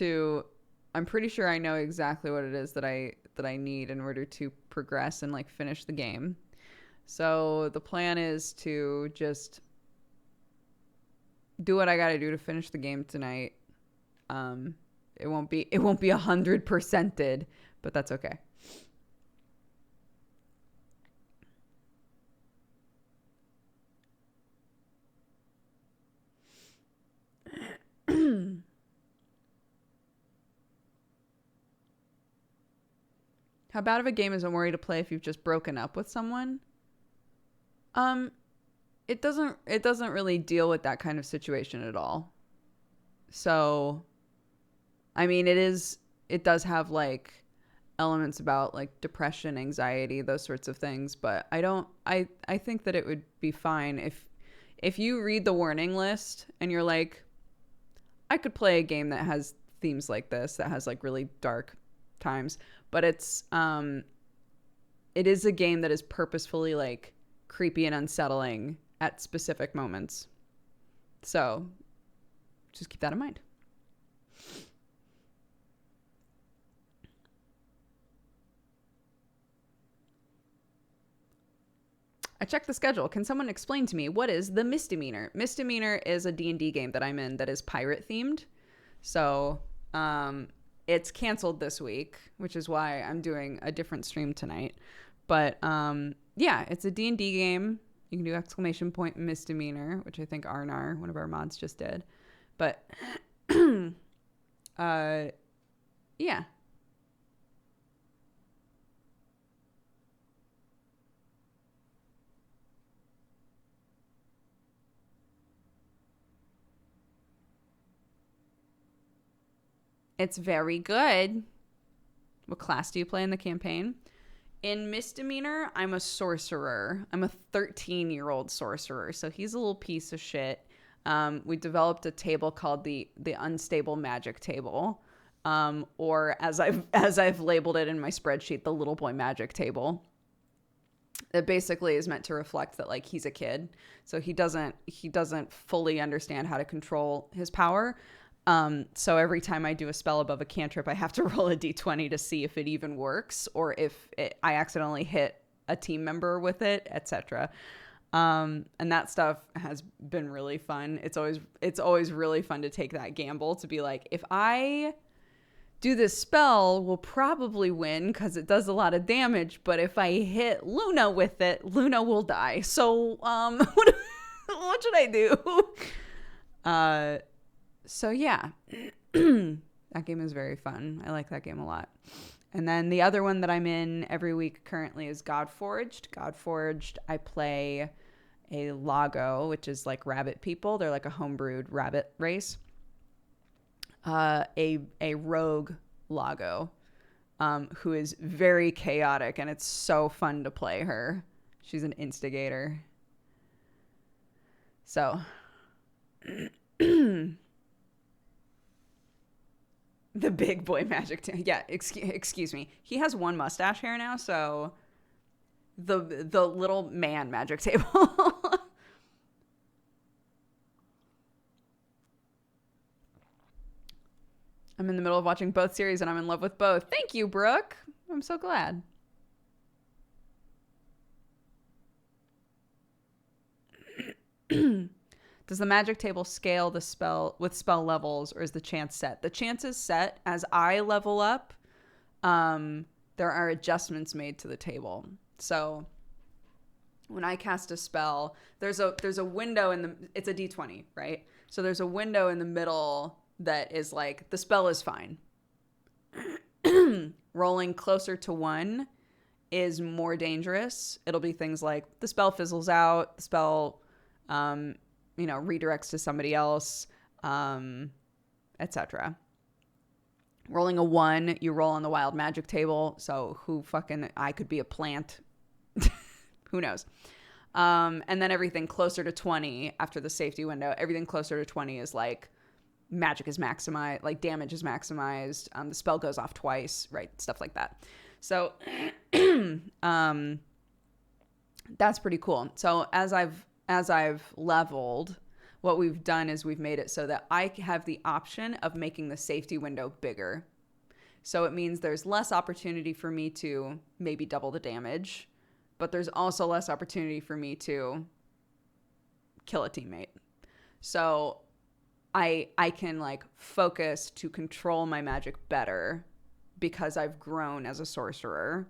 I'm pretty sure I know exactly what it is that I need in order to progress and like finish the game. So the plan is to just do what I got to do to finish the game tonight. It won't be 100%ed, but that's okay. How bad of a game is Omori to play if you've just broken up with someone? It doesn't really deal with that kind of situation at all. So, I mean, it does have like elements about like depression, anxiety, those sorts of things, but I think that it would be fine if you read the warning list and you're like, I could play a game that has themes like this, that has like really dark times, but it is a game that is purposefully like creepy and unsettling at specific moments. So just keep that in mind. I checked the schedule. Can someone explain to me what is the Misdemeanor? Misdemeanor is a D&D game that I'm in that is pirate themed. So it's canceled this week, which is why I'm doing a different stream tonight. But yeah, it's a D&D game. You can do ! Misdemeanor, which I think Arnar, one of our mods, just did. But yeah. It's very good. What class do you play in the campaign? In Misdemeanor, I'm a sorcerer. I'm a 13-year-old sorcerer, so he's a little piece of shit. We developed a table called the Unstable Magic Table, or as I've labeled it in my spreadsheet, the Little Boy Magic Table. It basically is meant to reflect that like he's a kid, so he doesn't fully understand how to control his power. So every time I do a spell above a cantrip, I have to roll a d20 to see if it even works or if I accidentally hit a team member with it, etc. And that stuff has been really fun. It's always really fun to take that gamble to be like, if I do this spell, we'll probably win because it does a lot of damage. But if I hit Luna with it, Luna will die. So what should I do? So yeah, that game is very fun. I like that game a lot. And then the other one that I'm in every week currently is Godforged. Godforged, I play a Lago, which is like rabbit people. They're like a homebrewed rabbit race. A rogue Lago, who is very chaotic, and it's so fun to play her. She's an instigator. So... The big boy magic. Yeah, excuse me. He has one mustache hair now, so the little man magic table. I'm in the middle of watching both series, and I'm in love with both. Thank you, Brooke. I'm so glad. Does the magic table scale the spell with spell levels, or is the chance set? The chance is set as I level up. There are adjustments made to the table. So when I cast a spell, there's a window it's a d20, right? So there's a window in the middle that is like, the spell is fine. Rolling closer to 1 is more dangerous. It'll be things like the spell fizzles out, the spell redirects to somebody else, etc. Rolling a 1, you roll on the wild magic table. So I could be a plant. Who knows? And then everything closer to 20 after the safety window, everything closer to 20 is like magic is maximized, like damage is maximized. The spell goes off twice, right? Stuff like that. So, that's pretty cool. So as I've leveled, what we've done is we've made it so that I have the option of making the safety window bigger. So it means there's less opportunity for me to maybe double the damage, but there's also less opportunity for me to kill a teammate. So I can like focus to control my magic better because I've grown as a sorcerer.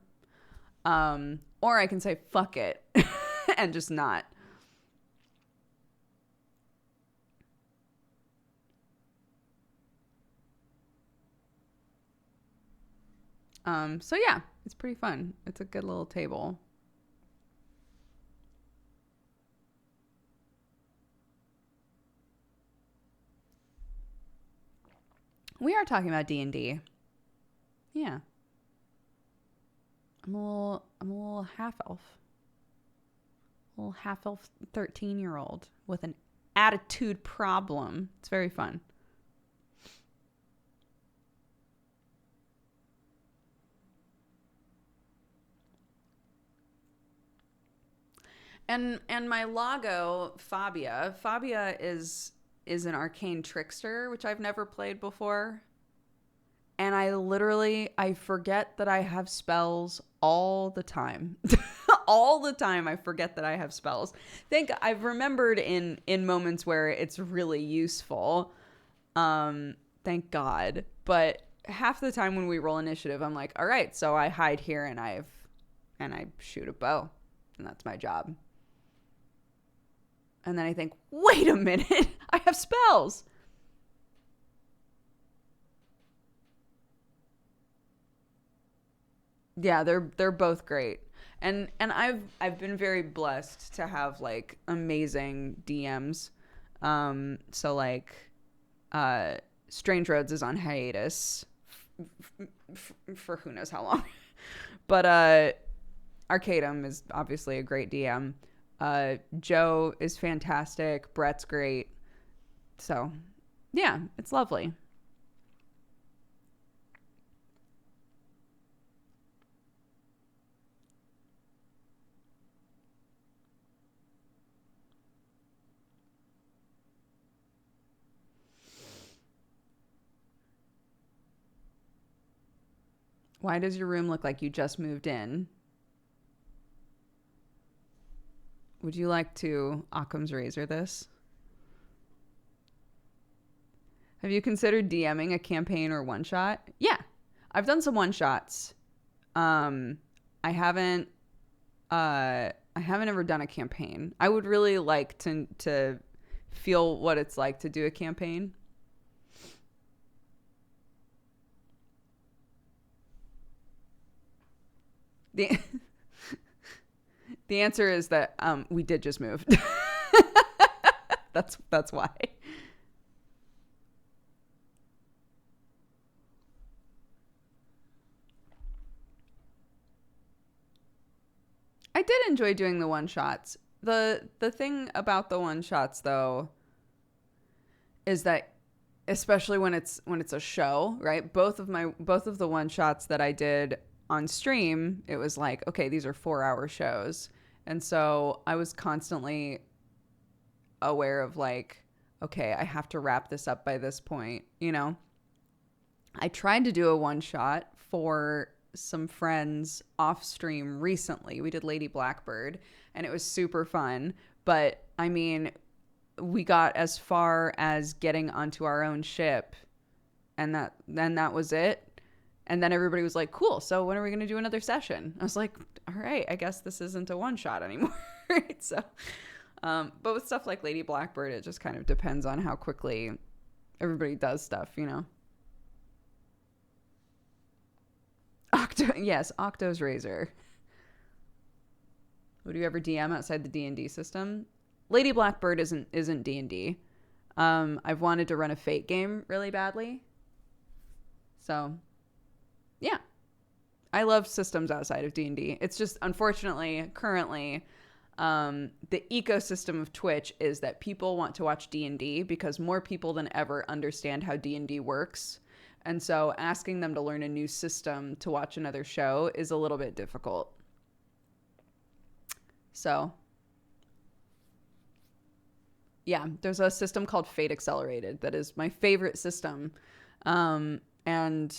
Or I can say, fuck it, and just not. So yeah, it's pretty fun. It's a good little table. We are talking about D&D. Yeah. I'm a little half elf. A little half elf 13-year-old with an attitude problem. It's very fun. And my Lago, Fabia is is an arcane trickster, which I've never played before. And I forget that I have spells all the time. All the time I forget that I have spells. I've remembered in moments where it's really useful. Thank God. But half the time when we roll initiative, I'm like, all right, so I hide here and I shoot a bow. And that's my job. And then I think, wait a minute, I have spells. Yeah, they're both great. And I've been very blessed to have like amazing DMs. So like Strange Roads is on hiatus for who knows how long. But Arcadum is obviously a great DM. Joe is fantastic. Brett's great. So, yeah, it's lovely. Why does your room look like you just moved in? Would you like to Occam's razor this? Have you considered DMing a campaign or one shot? Yeah, I've done some one shots. I haven't. I haven't ever done a campaign. I would really like to feel what it's like to do a campaign. The the answer is that we did just move. That's why. I did enjoy doing the one shots. The thing about the one shots though is that especially when it's a show, right? Both of the one shots that I did on stream, it was like, okay, these are 4-hour shows. And so I was constantly aware of like, okay, I have to wrap this up by this point, you know? I tried to do a one shot for some friends off stream recently. We did Lady Blackbird and it was super fun. But I mean, we got as far as getting onto our own ship and that was it. And then everybody was like, cool, so when are we going to do another session? I was like, all right, I guess this isn't a one shot anymore. Right? So, but with stuff like Lady Blackbird, it just kind of depends on how quickly everybody does stuff, you know? Yes, Octo's Razor. Would you ever DM outside the D&D system? Lady Blackbird isn't D&D. I've wanted to run a Fate game really badly. So, yeah. I love systems outside of D&D. It's just, unfortunately, currently, the ecosystem of Twitch is that people want to watch D&D because more people than ever understand how D&D works. And so asking them to learn a new system to watch another show is a little bit difficult. So, yeah, there's a system called Fate Accelerated that is my favorite system. And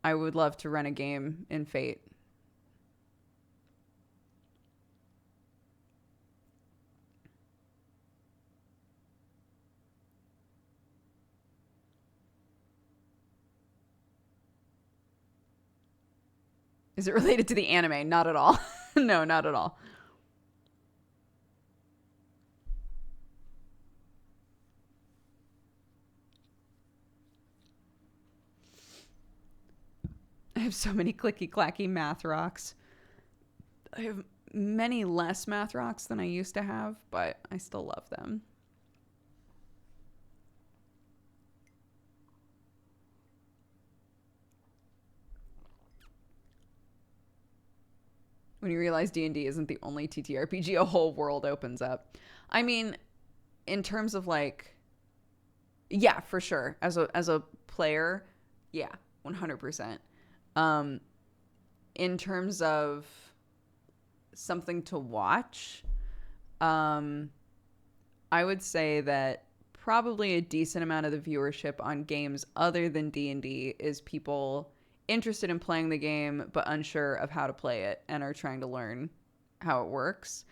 I would love to run a game in Fate. Is it related to the anime? Not at all. No, not at all. I have so many clicky clacky math rocks. I have many less math rocks than I used to have, but I still love them. When you realize D&D isn't the only TTRPG, a whole world opens up. I mean, in terms of like, yeah, for sure. As a player, yeah, 100%. In terms of something to watch, I would say that probably a decent amount of the viewership on games other than D&D is people interested in playing the game but unsure of how to play it and are trying to learn how it works.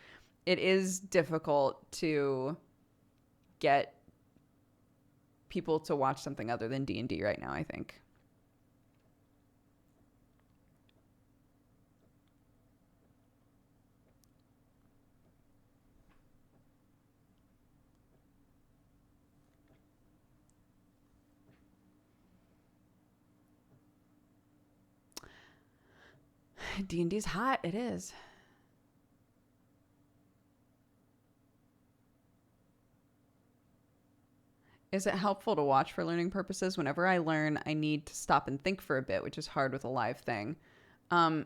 It is difficult to get people to watch something other than D&D right now, I think. D&D's hot. It is. Is it helpful to watch for learning purposes? Whenever I learn, I need to stop and think for a bit, which is hard with a live thing. I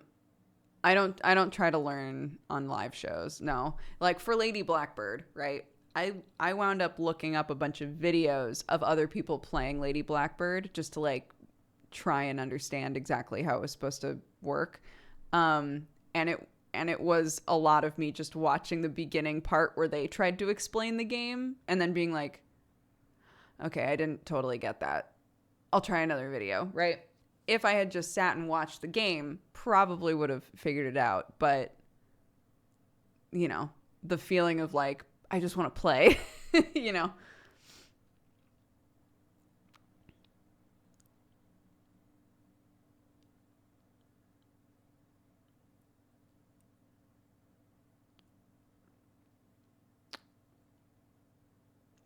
don't try to learn on live shows. No. Like for Lady Blackbird, right? I wound up looking up a bunch of videos of other people playing Lady Blackbird just to like try and understand exactly how it was supposed to work. And it was a lot of me just watching the beginning part where they tried to explain the game and then being like, okay, I didn't totally get that. I'll try another video, right? If I had just sat and watched the game, probably would have figured it out. But, you know, the feeling of like, I just want to play, you know.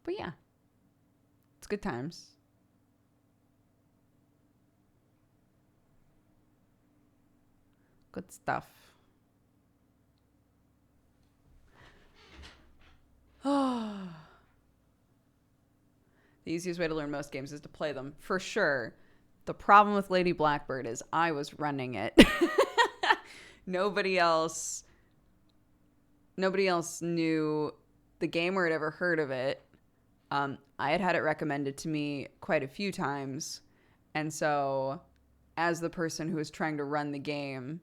But yeah, it's good times. Good stuff. The easiest way to learn most games is to play them, for sure. The problem with Lady Blackbird is I was running it. Nobody else knew the game or had ever heard of it. I had it recommended to me quite a few times. And so as the person who was trying to run the game,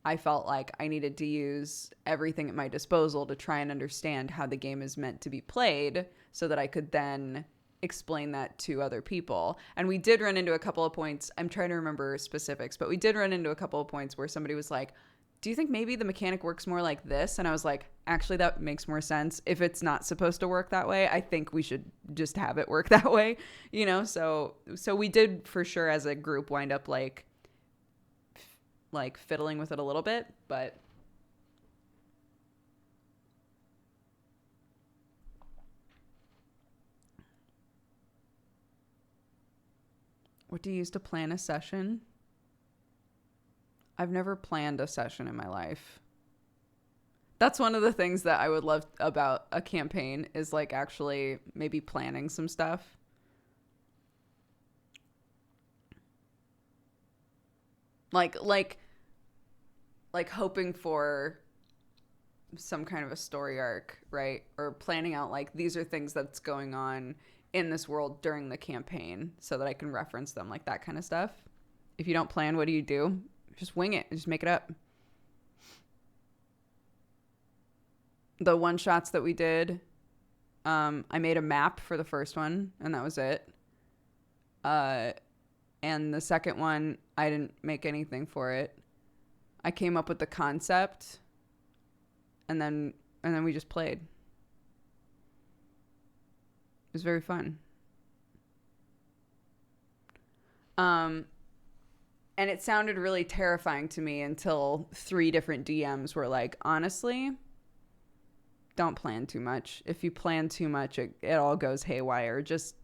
I felt like I needed to use everything at my disposal to try and understand how the game is meant to be played so that I could then explain that to other people. And we did run into a couple of points. I'm trying to remember specifics, but we did run into a couple of points where somebody was like, do you think maybe the mechanic works more like this? And I was like, actually, that makes more sense. If it's not supposed to work that way, I think we should just have it work that way, you know? So we did for sure as a group wind up like fiddling with it a little bit, but what do you use to plan a session? I've never planned a session in my life. That's one of the things that I would love about a campaign is like actually maybe planning some stuff. Like hoping for some kind of a story arc, right? Or planning out like these are things that's going on in this world during the campaign so that I can reference them, like that kind of stuff. If you don't plan, what do? Just wing it. Just make it up. The one shots that we did, I made a map for the first one, and that was it. And the second one, I didn't make anything for it. I came up with the concept, and then we just played. It was very fun. And it sounded really terrifying to me until 3 different DMs were like, honestly, don't plan too much. If you plan too much, it all goes haywire. Just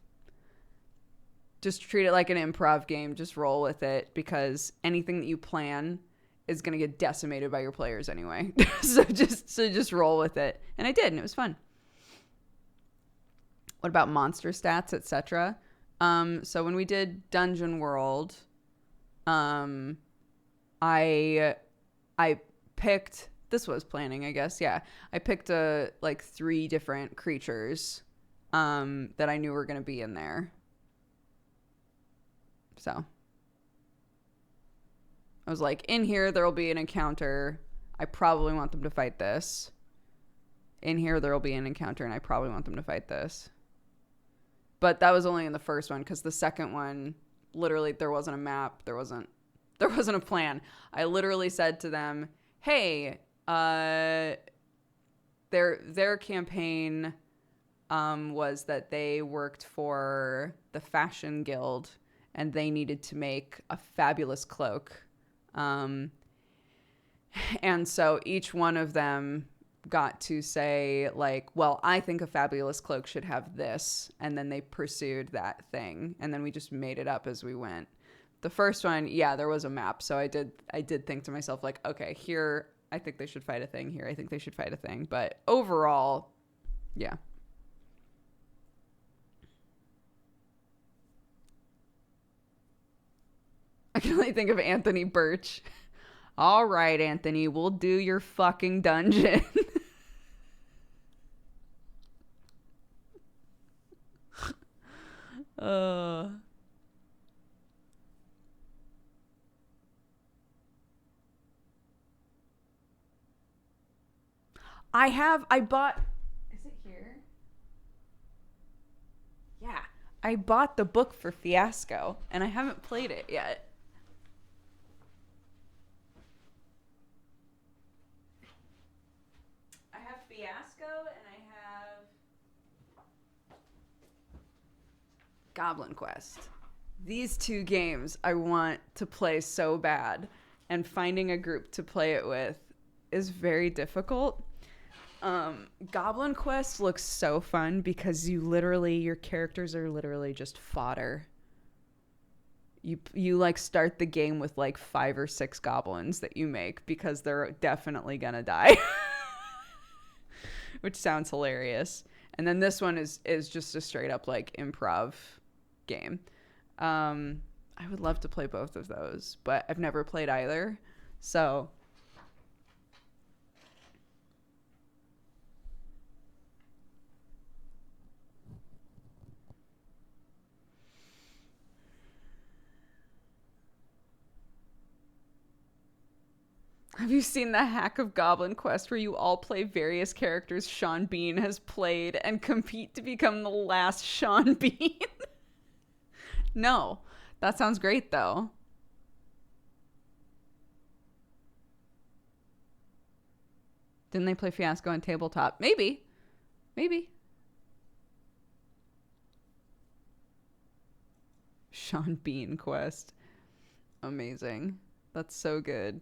treat it like an improv game. Just roll with it, because anything that you plan is going to get decimated by your players anyway. so just roll with it. And I did, and it was fun. What about monster stats, etc.? So when we did Dungeon World, I picked, this was planning, I guess. Yeah. I picked 3 different creatures, that I knew were going to be in there. So I was like, in here, there'll be an encounter. I probably want them to fight this. In here, there'll be an encounter, and I probably want them to fight this. But that was only in the first one, because the second one, literally, there wasn't a map. There wasn't a plan. I literally said to them, hey, their campaign was that they worked for the fashion guild and they needed to make a fabulous cloak. And so each one of them got to say, like, well, I think a fabulous cloak should have this. And then they pursued that thing. And then we just made it up as we went. The first one, yeah, there was a map. So I did think to myself, like, okay, here, I think they should fight a thing. Here, I think they should fight a thing. But overall, yeah. I can only think of Anthony Birch. All right, Anthony, we'll do your fucking dungeon. I bought, is it here? Yeah. I bought the book for Fiasco, and I haven't played it yet. I have Fiasco, and I have Goblin Quest. These two games I want to play so bad, and finding a group to play it with is very difficult. Goblin Quest looks so fun because your characters are literally just fodder. You like start the game with like 5 or 6 goblins that you make because they're definitely gonna die. Which sounds hilarious. And then this one is just a straight up like improv game. I would love to play both of those, but I've never played either. So have you seen the hack of Goblin Quest where you all play various characters Sean Bean has played and compete to become the last Sean Bean? No. That sounds great, though. Didn't they play Fiasco on tabletop? Maybe. Sean Bean Quest. Amazing. That's so good.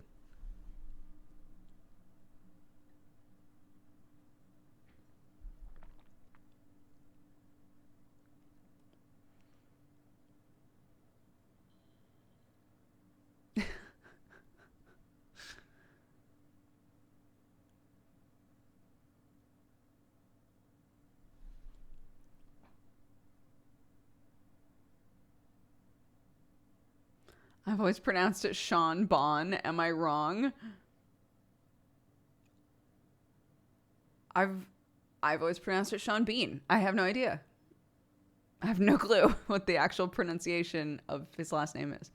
I've always pronounced it Sean Bon. Am I wrong? I've always pronounced it Sean Bean. I have no idea. I have no clue what the actual pronunciation of his last name is.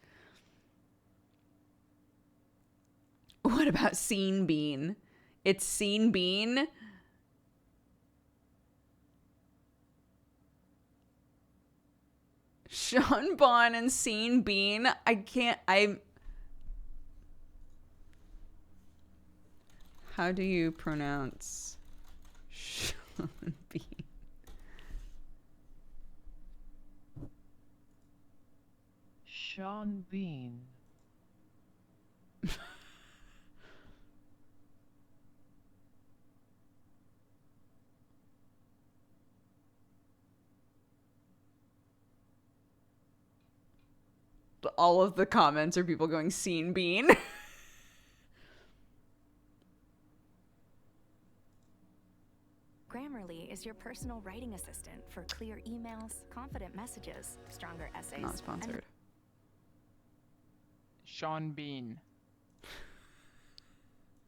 What about Scene Bean? It's Scene Bean. Sean Bon and Scene Bean. How do you pronounce Sean Bean? Sean Bean. All of the comments are people going Scene Bean. Grammarly is your personal writing assistant for clear emails, confident messages, stronger essays. Not sponsored. Sean Bean.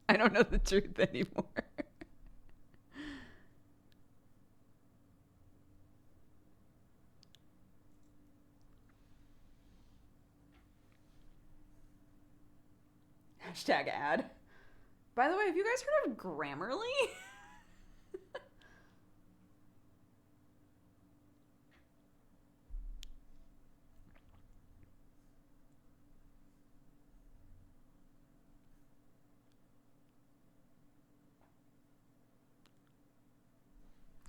I don't know the truth anymore. Hashtag ad. By the way, have you guys heard of Grammarly?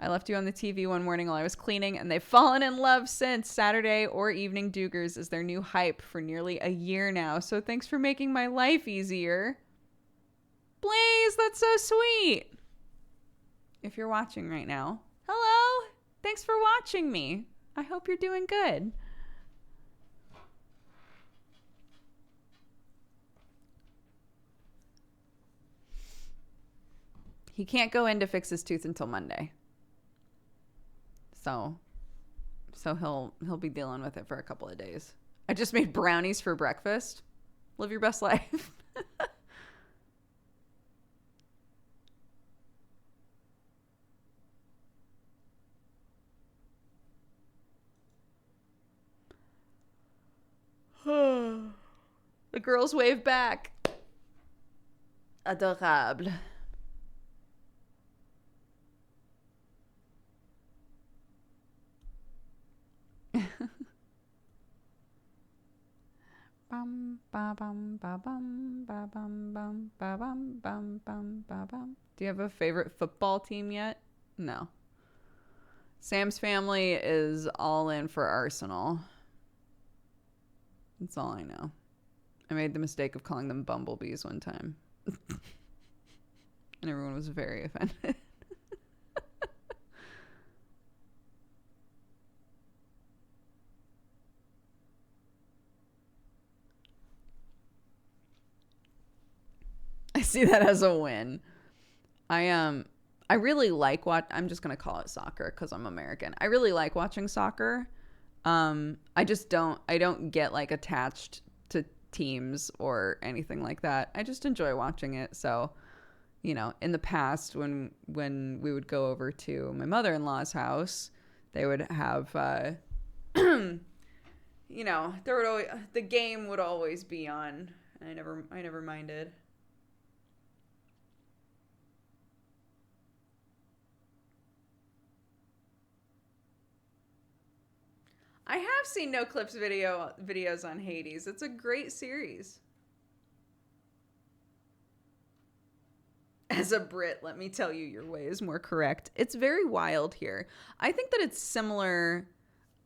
I left you on the TV one morning while I was cleaning, and they've fallen in love since. Saturday or evening Doogers is their new hype for nearly a year now. So thanks for making my life easier. Blaze, that's so sweet. If you're watching right now, hello. Thanks for watching me. I hope you're doing good. He can't go in to fix his tooth until Monday. So he'll be dealing with it for a couple of days. I just made brownies for breakfast. Live your best life. The girls wave back. Adorable. Do you have a favorite football team yet? No. Sam's family is all in for Arsenal. That's all I know. I made the mistake of calling them bumblebees one time. And everyone was very offended. I see that as a win. I really like I'm just gonna call it soccer because I'm American. I really like watching soccer. I don't get like attached to teams or anything like that. I just enjoy watching it. So, you know, in the past when we would go over to my mother-in-law's house, they would have you know, the game would always be on. I never minded. I have seen No Clips videos on Hades. It's a great series. As a Brit, let me tell you, your way is more correct. It's very wild here. I think that it's similar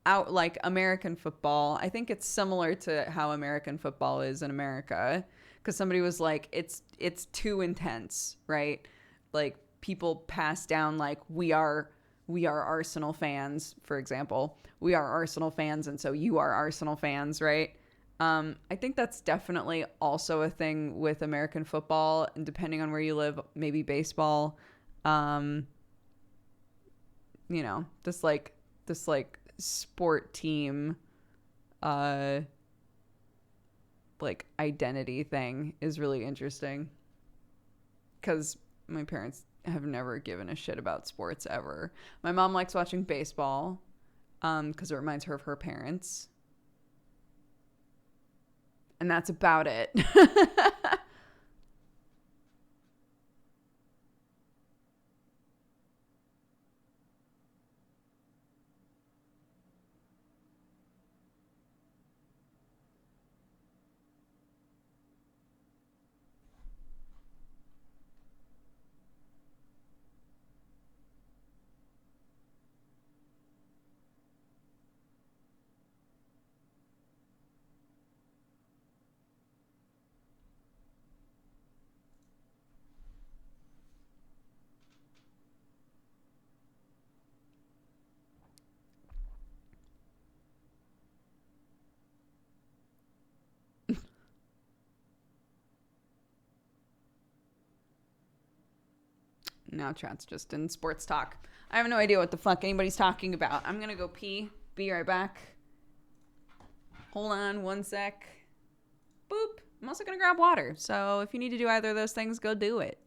out like American football. I think it's similar to how American football is in America. Because somebody was like, it's too intense, right? Like people pass down like we are Arsenal fans, for example. We are Arsenal fans, and so you are Arsenal fans, right? I think that's definitely also a thing with American football, and depending on where you live, maybe baseball. You know, this sport team, like identity thing is really interesting. Because my parents have never given a shit about sports ever. My mom likes watching baseball because it reminds her of her parents. And that's about it. Now chat's just in sports talk. I have no idea what the fuck anybody's talking about. I'm gonna go pee. Be right back. Hold on one sec. Boop. I'm also gonna grab water. So if you need to do either of those things, go do it.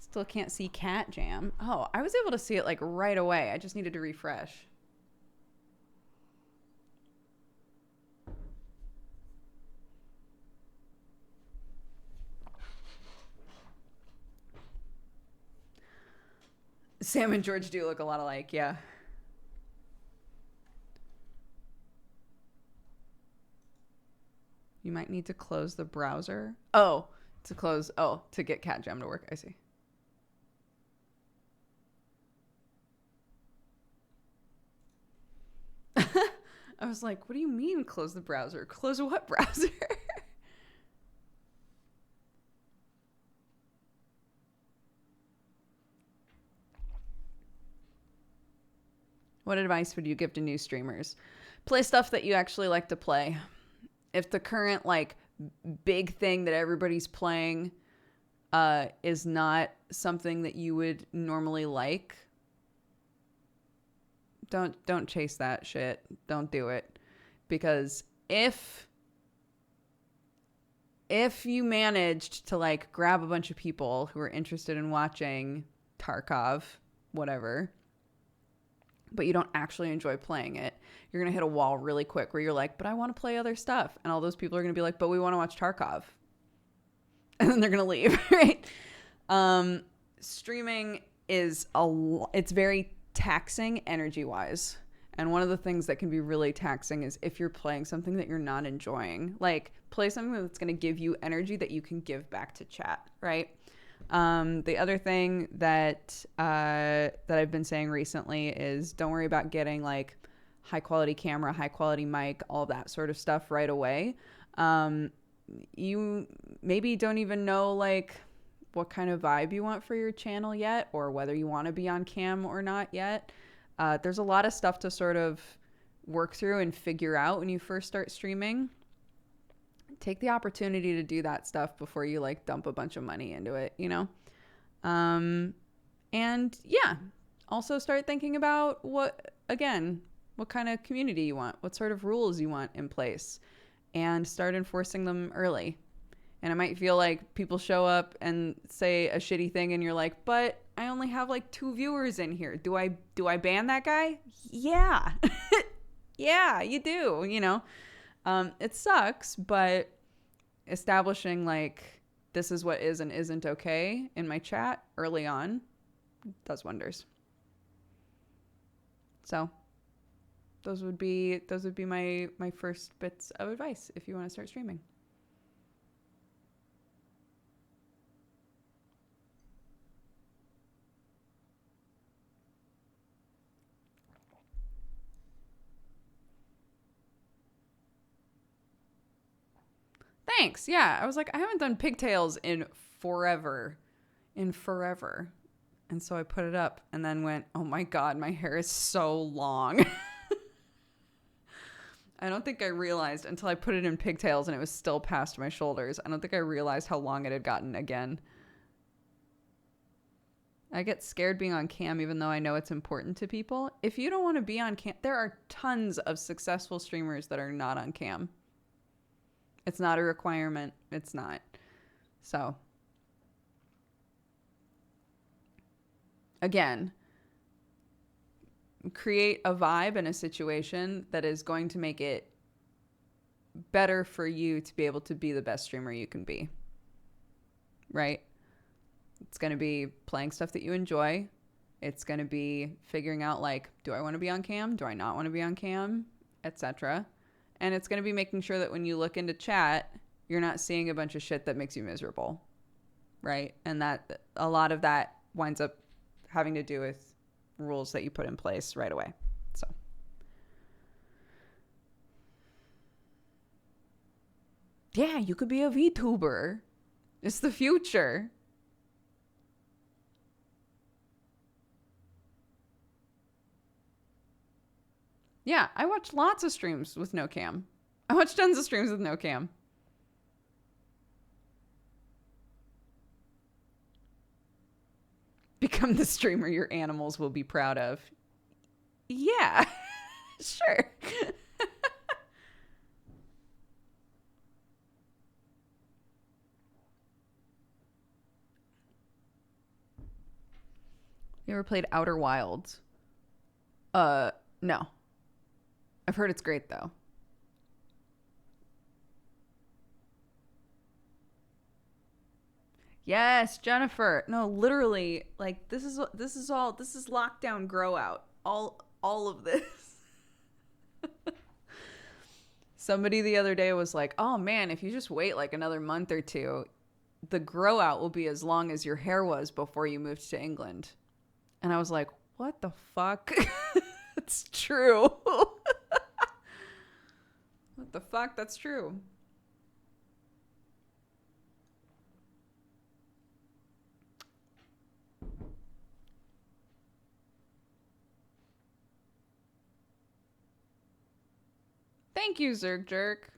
Still can't see cat jam. Oh, I was able to see it like right away. I just needed to refresh. Sam and George do look a lot alike, yeah. You might need to close the browser. Oh, to get cat jam to work. I see. I was like, what do you mean close the browser? Close what browser? What advice would you give to new streamers? Play stuff that you actually like to play. If the current like big thing that everybody's playing is not something that you would normally like, don't chase that shit. Don't do it. Because if you managed to like grab a bunch of people who are interested in watching Tarkov, whatever, but you don't actually enjoy playing it, you're going to hit a wall really quick where you're like, but I want to play other stuff. And all those people are going to be like, but we want to watch Tarkov. And then they're going to leave, right? Streaming it's very taxing energy-wise. And one of the things that can be really taxing is if you're playing something that you're not enjoying. Like, play something that's going to give you energy that you can give back to chat, right? The other thing that I've been saying recently is don't worry about getting like high quality camera, high quality mic, all that sort of stuff right away. You maybe don't even know like what kind of vibe you want for your channel yet, or whether you want to be on cam or not yet. There's a lot of stuff to sort of work through and figure out when you first start streaming. Take the opportunity to do that stuff before you like dump a bunch of money into it, you know? And yeah, also start thinking about what kind of community you want, what sort of rules you want in place, and start enforcing them early. And it might feel like people show up and say a shitty thing and you're like, but I only have like 2 viewers in here. Do I ban that guy? Yeah. Yeah, you do, you know? It sucks, but establishing like this is what is and isn't okay in my chat early on does wonders. So those would be my first bits of advice if you want to start streaming. Thanks. Yeah. I was like, I haven't done pigtails in forever. And so I put it up and then went, oh my God, my hair is so long. I don't think I realized until I put it in pigtails and it was still past my shoulders. I don't think I realized how long it had gotten again. I get scared being on cam even though I know it's important to people. If you don't want to be on cam, there are tons of successful streamers that are not on cam. It's not a requirement. It's not. So, again, create a vibe and a situation that is going to make it better for you to be able to be the best streamer you can be. Right? It's going to be playing stuff that you enjoy. It's going to be figuring out like, do I want to be on cam? Do I not want to be on cam? Etc. And it's going to be making sure that when you look into chat, you're not seeing a bunch of shit that makes you miserable, right? And that a lot of that winds up having to do with rules that you put in place right away. So, yeah, you could be a VTuber. It's the future. Yeah, I watch lots of streams with no cam. I watch tons of streams with no cam. Become the streamer your animals will be proud of. Yeah, sure. You ever played Outer Wilds? No. I've heard it's great though. Yes, Jennifer. No, literally, like this is lockdown grow out. All of this. Somebody the other day was like, "Oh man, if you just wait like another month or two, the grow out will be as long as your hair was before you moved to England." And I was like, "What the fuck?" It's true. What the fuck? That's true. Thank you, Zerg Jerk.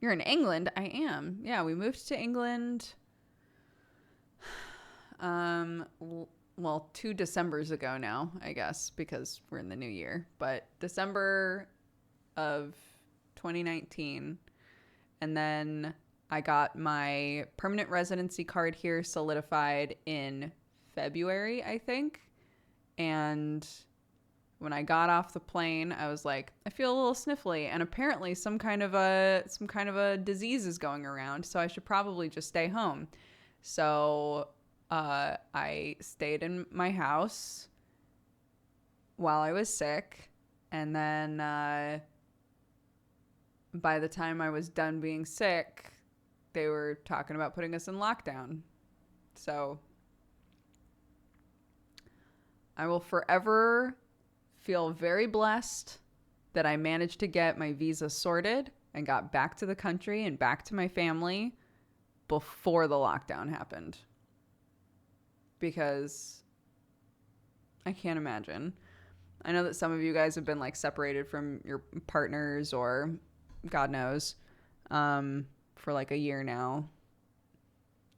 You're in England? I am. Yeah, we moved to England. Well, 2 Decembers ago now, I guess, because we're in the new year. But December of 2019. And then I got my permanent residency card here solidified in February, I think. And when I got off the plane, I was like, I feel a little sniffly, and apparently some kind of a disease is going around, so I should probably just stay home. So I stayed in my house while I was sick, and then by the time I was done being sick, they were talking about putting us in lockdown. So I will forever feel very blessed that I managed to get my visa sorted and got back to the country and back to my family before the lockdown happened. Because I can't imagine. I know that some of you guys have been like separated from your partners or God knows for like a year now.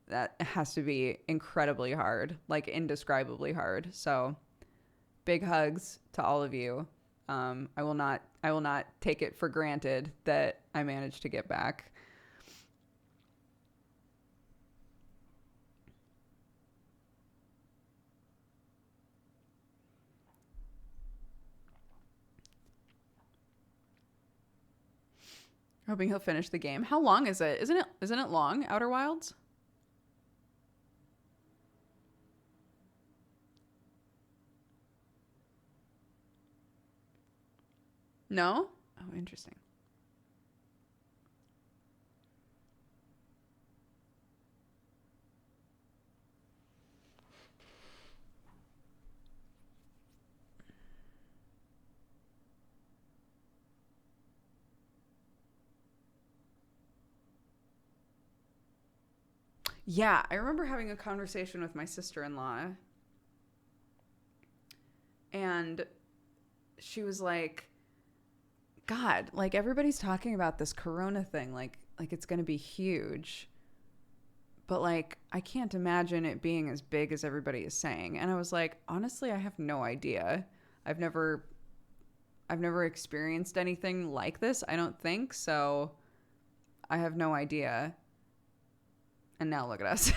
That has to be incredibly hard, like indescribably hard. So big hugs to all of you. I will not take it for granted that I managed to get back. Hoping he'll finish the game. How long is it? Isn't it long, Outer Wilds? No? Oh, interesting. Yeah, I remember having a conversation with my sister-in-law, and she was like, God, like everybody's talking about this corona thing, like it's going to be huge. But like I can't imagine it being as big as everybody is saying. And I was like, honestly, I have no idea. I've never experienced anything like this, I don't think. So I have no idea. And now look at us.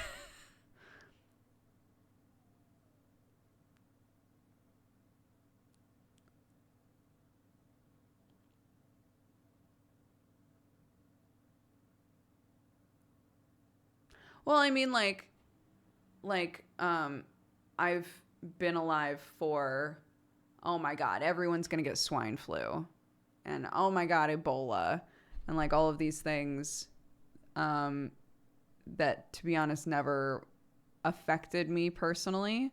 Well, I mean, I've been alive for, oh my God, everyone's going to get swine flu. And oh my God, Ebola. And like all of these things that, to be honest, never affected me personally.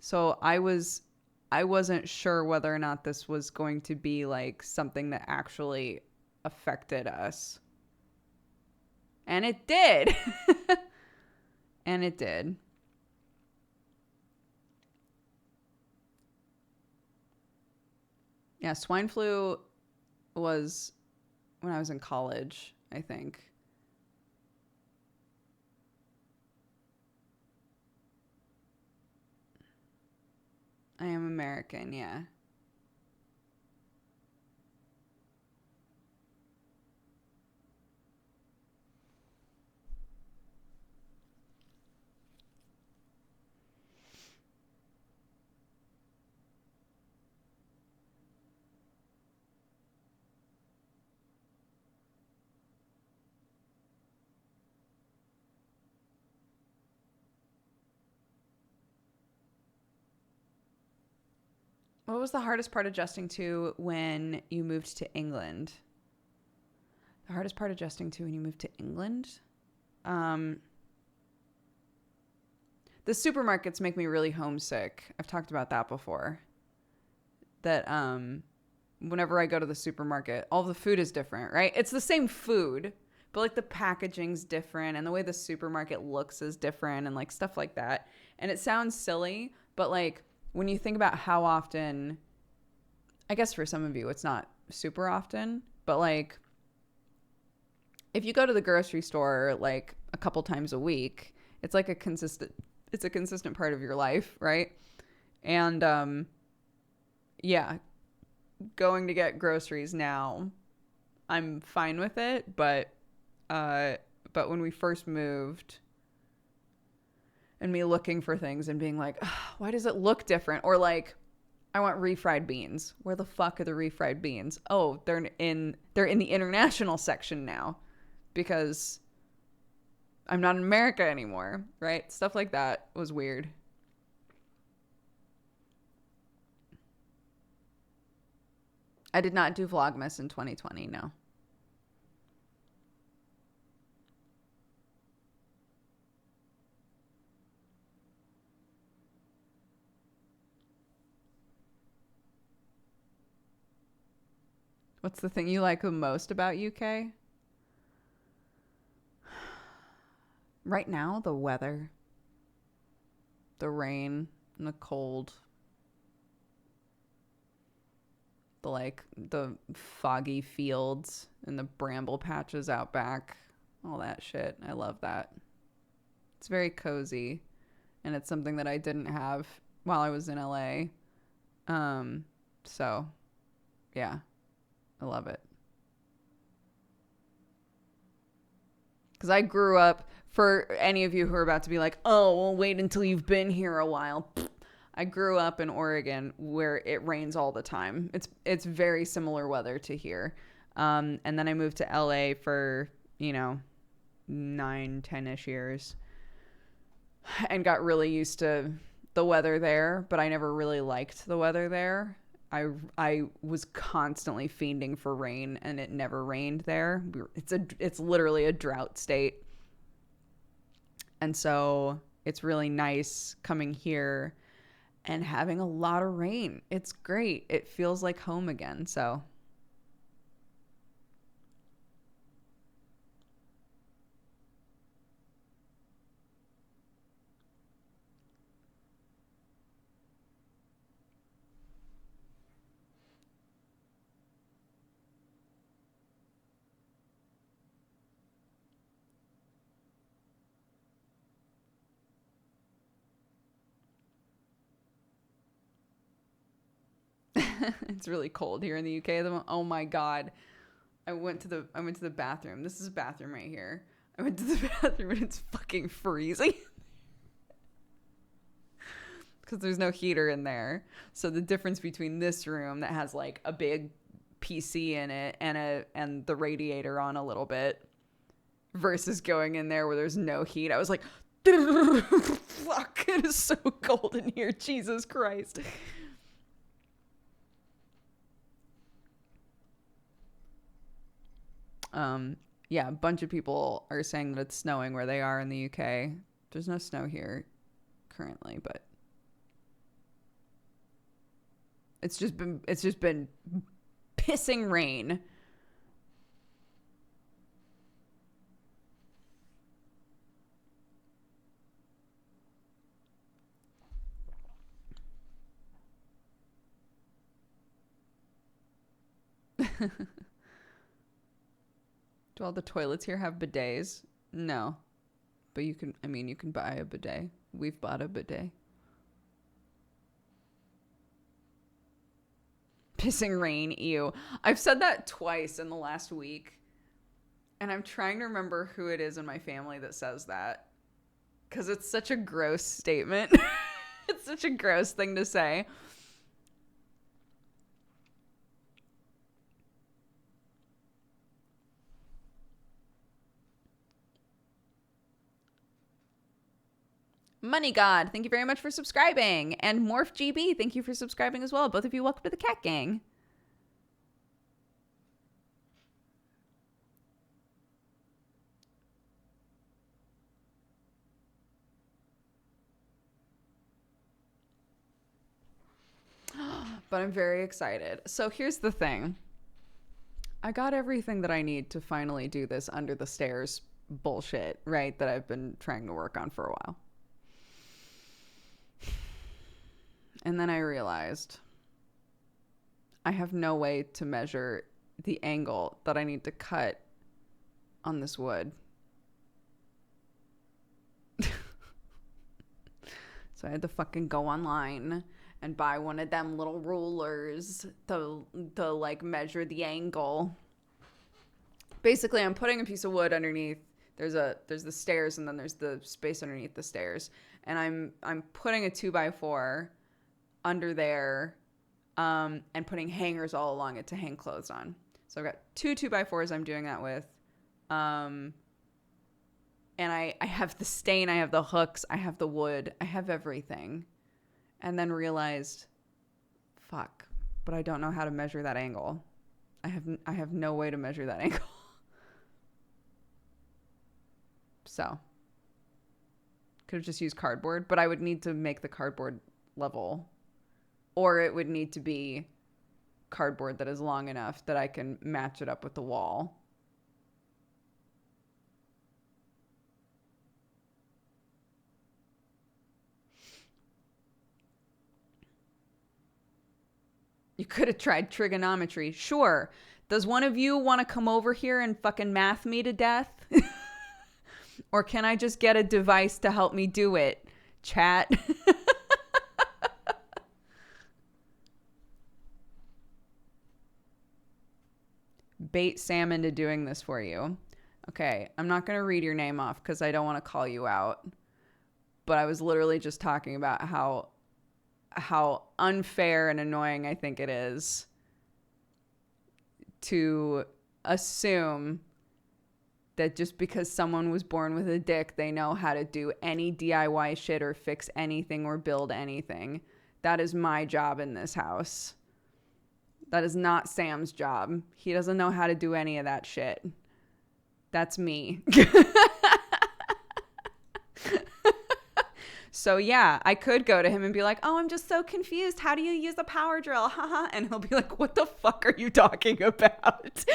So I wasn't sure whether or not this was going to be like something that actually affected us. And it did. And it did. Yeah, swine flu was when I was in college, I think. I am American, yeah. What was the hardest part adjusting to when you moved to England? The hardest part adjusting to when you moved to England? The supermarkets make me really homesick. I've talked about that before. That whenever I go to the supermarket, all the food is different, right? It's the same food, but like the packaging's different and the way the supermarket looks is different and like stuff like that. And it sounds silly, but like when you think about how often, I guess for some of you it's not super often, but like if you go to the grocery store like a couple times a week, it's like a consistent part of your life, right? And yeah, going to get groceries now, I'm fine with it, but when we first moved and me looking for things and being like, why does it look different? Or like, I want refried beans. Where the fuck are the refried beans? Oh, they're in the international section now because I'm not in America anymore, right? Stuff like that was weird. I did not do Vlogmas in 2020, no. What's the thing you like the most about UK? Right now, the weather. The rain and the cold. The foggy fields and the bramble patches out back. All that shit. I love that. It's very cozy. And it's something that I didn't have while I was in LA. So, yeah. I love it. Because I grew up, for any of you who are about to be like, oh, well, wait until you've been here a while. I grew up in Oregon where it rains all the time. It's very similar weather to here. And then I moved to LA for, 9-10ish years and got really used to the weather there, but I never really liked the weather there. I was constantly fiending for rain and it never rained there. It's literally a drought state. And so it's really nice coming here and having a lot of rain. It's great. It feels like home again. So it's really cold here in the UK. Oh my God. I went to the bathroom. This is a bathroom right here. I went to the bathroom and it's fucking freezing. Because there's no heater in there. So the difference between this room that has like a big PC in it and the radiator on a little bit versus going in there where there's no heat. I was like, fuck, it is so cold in here. Jesus Christ. Yeah, a bunch of people are saying that it's snowing where they are in the UK. There's no snow here currently, but it's just been pissing rain. Do all the toilets here have bidets? No. But you can buy a bidet. We've bought a bidet. Pissing rain, ew. I've said that twice in the last week. And I'm trying to remember who it is in my family that says that. Because it's such a gross statement. It's such a gross thing to say. Money God, thank you very much for subscribing. And Morph GB, thank you for subscribing as well. Both of you, welcome to the Cat Gang. But I'm very excited. So here's the thing. I got everything that I need to finally do this under the stairs bullshit, right? That I've been trying to work on for a while. And then I realized I have no way to measure the angle that I need to cut on this wood. So I had to fucking go online and buy one of them little rulers to like measure the angle. Basically, I'm putting a piece of wood underneath. There's the stairs, and then there's the space underneath the stairs. And I'm putting a 2x4 under there, and putting hangers all along it to hang clothes on. So I've got two 2x4s I'm doing that with. And I have the stain, I have the hooks, I have the wood, I have everything. And then realized, fuck, but I don't know how to measure that angle. I have no way to measure that angle. So, could have just used cardboard, but I would need to make the cardboard level. Or it would need to be cardboard that is long enough that I can match it up with the wall. You could have tried trigonometry. Sure. Does one of you want to come over here and fucking math me to death? Or can I just get a device to help me do it? Chat. Bait Sam into doing this for you. Okay, I'm not going to read your name off because I don't want to call you out. But I was literally just talking about how unfair and annoying I think it is to assume that just because someone was born with a dick, they know how to do any DIY shit or fix anything or build anything. That is my job in this house. That is not Sam's job. He doesn't know how to do any of that shit. That's me. So yeah, I could go to him and be like, oh, I'm just so confused. How do you use a power drill? Haha. And he'll be like, what the fuck are you talking about?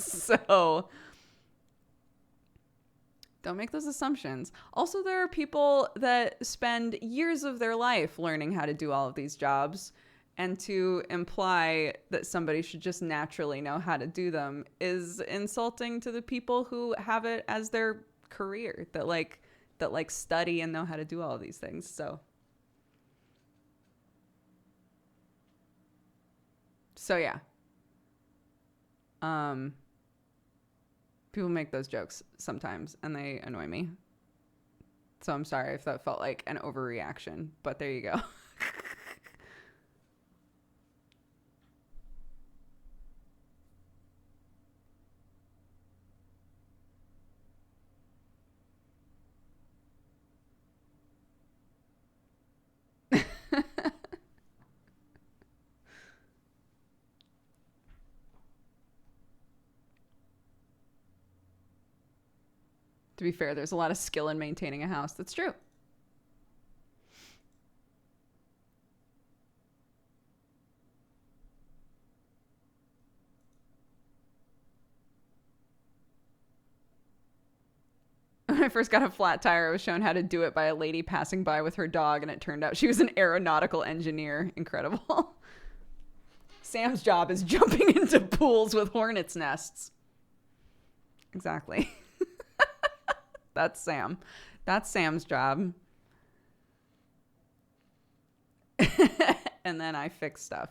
So don't make those assumptions. Also, there are people that spend years of their life learning how to do all of these jobs. And to imply that somebody should just naturally know how to do them is insulting to the people who have it as their career, that study and know how to do all of these things. So yeah. People make those jokes sometimes and they annoy me. So I'm sorry if that felt like an overreaction, but there you go. To be fair, there's a lot of skill in maintaining a house. That's true. When I first got a flat tire, I was shown how to do it by a lady passing by with her dog, and it turned out she was an aeronautical engineer. Incredible. Sam's job is jumping into pools with hornets' nests. Exactly. That's Sam. That's Sam's job. And then I fix stuff.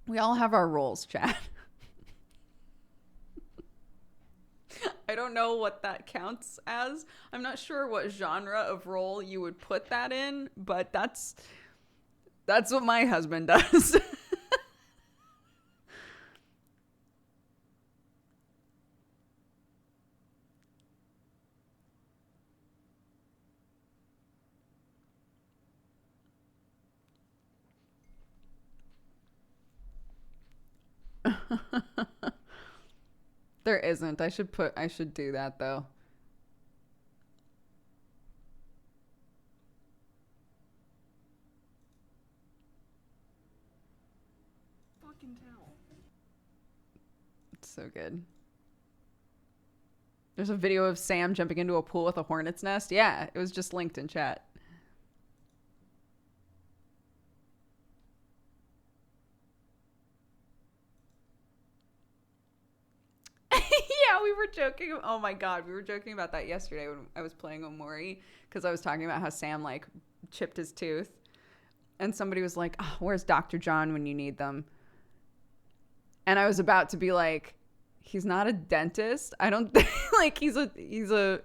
We all have our roles, chat. I don't know what that counts as. I'm not sure what genre of role you would put that in, but that's what my husband does. There isn't. I should do that though. Fucking towel. It's so good. There's a video of Sam jumping into a pool with a hornet's nest. Yeah, it was just linked in chat. Yeah, we were joking. Oh my God, we were joking about that yesterday when I was playing Omori, because I was talking about how Sam like chipped his tooth, and somebody was like, oh, "Where's Dr. John when you need them?" And I was about to be like, "He's not a dentist. I don't think like he's a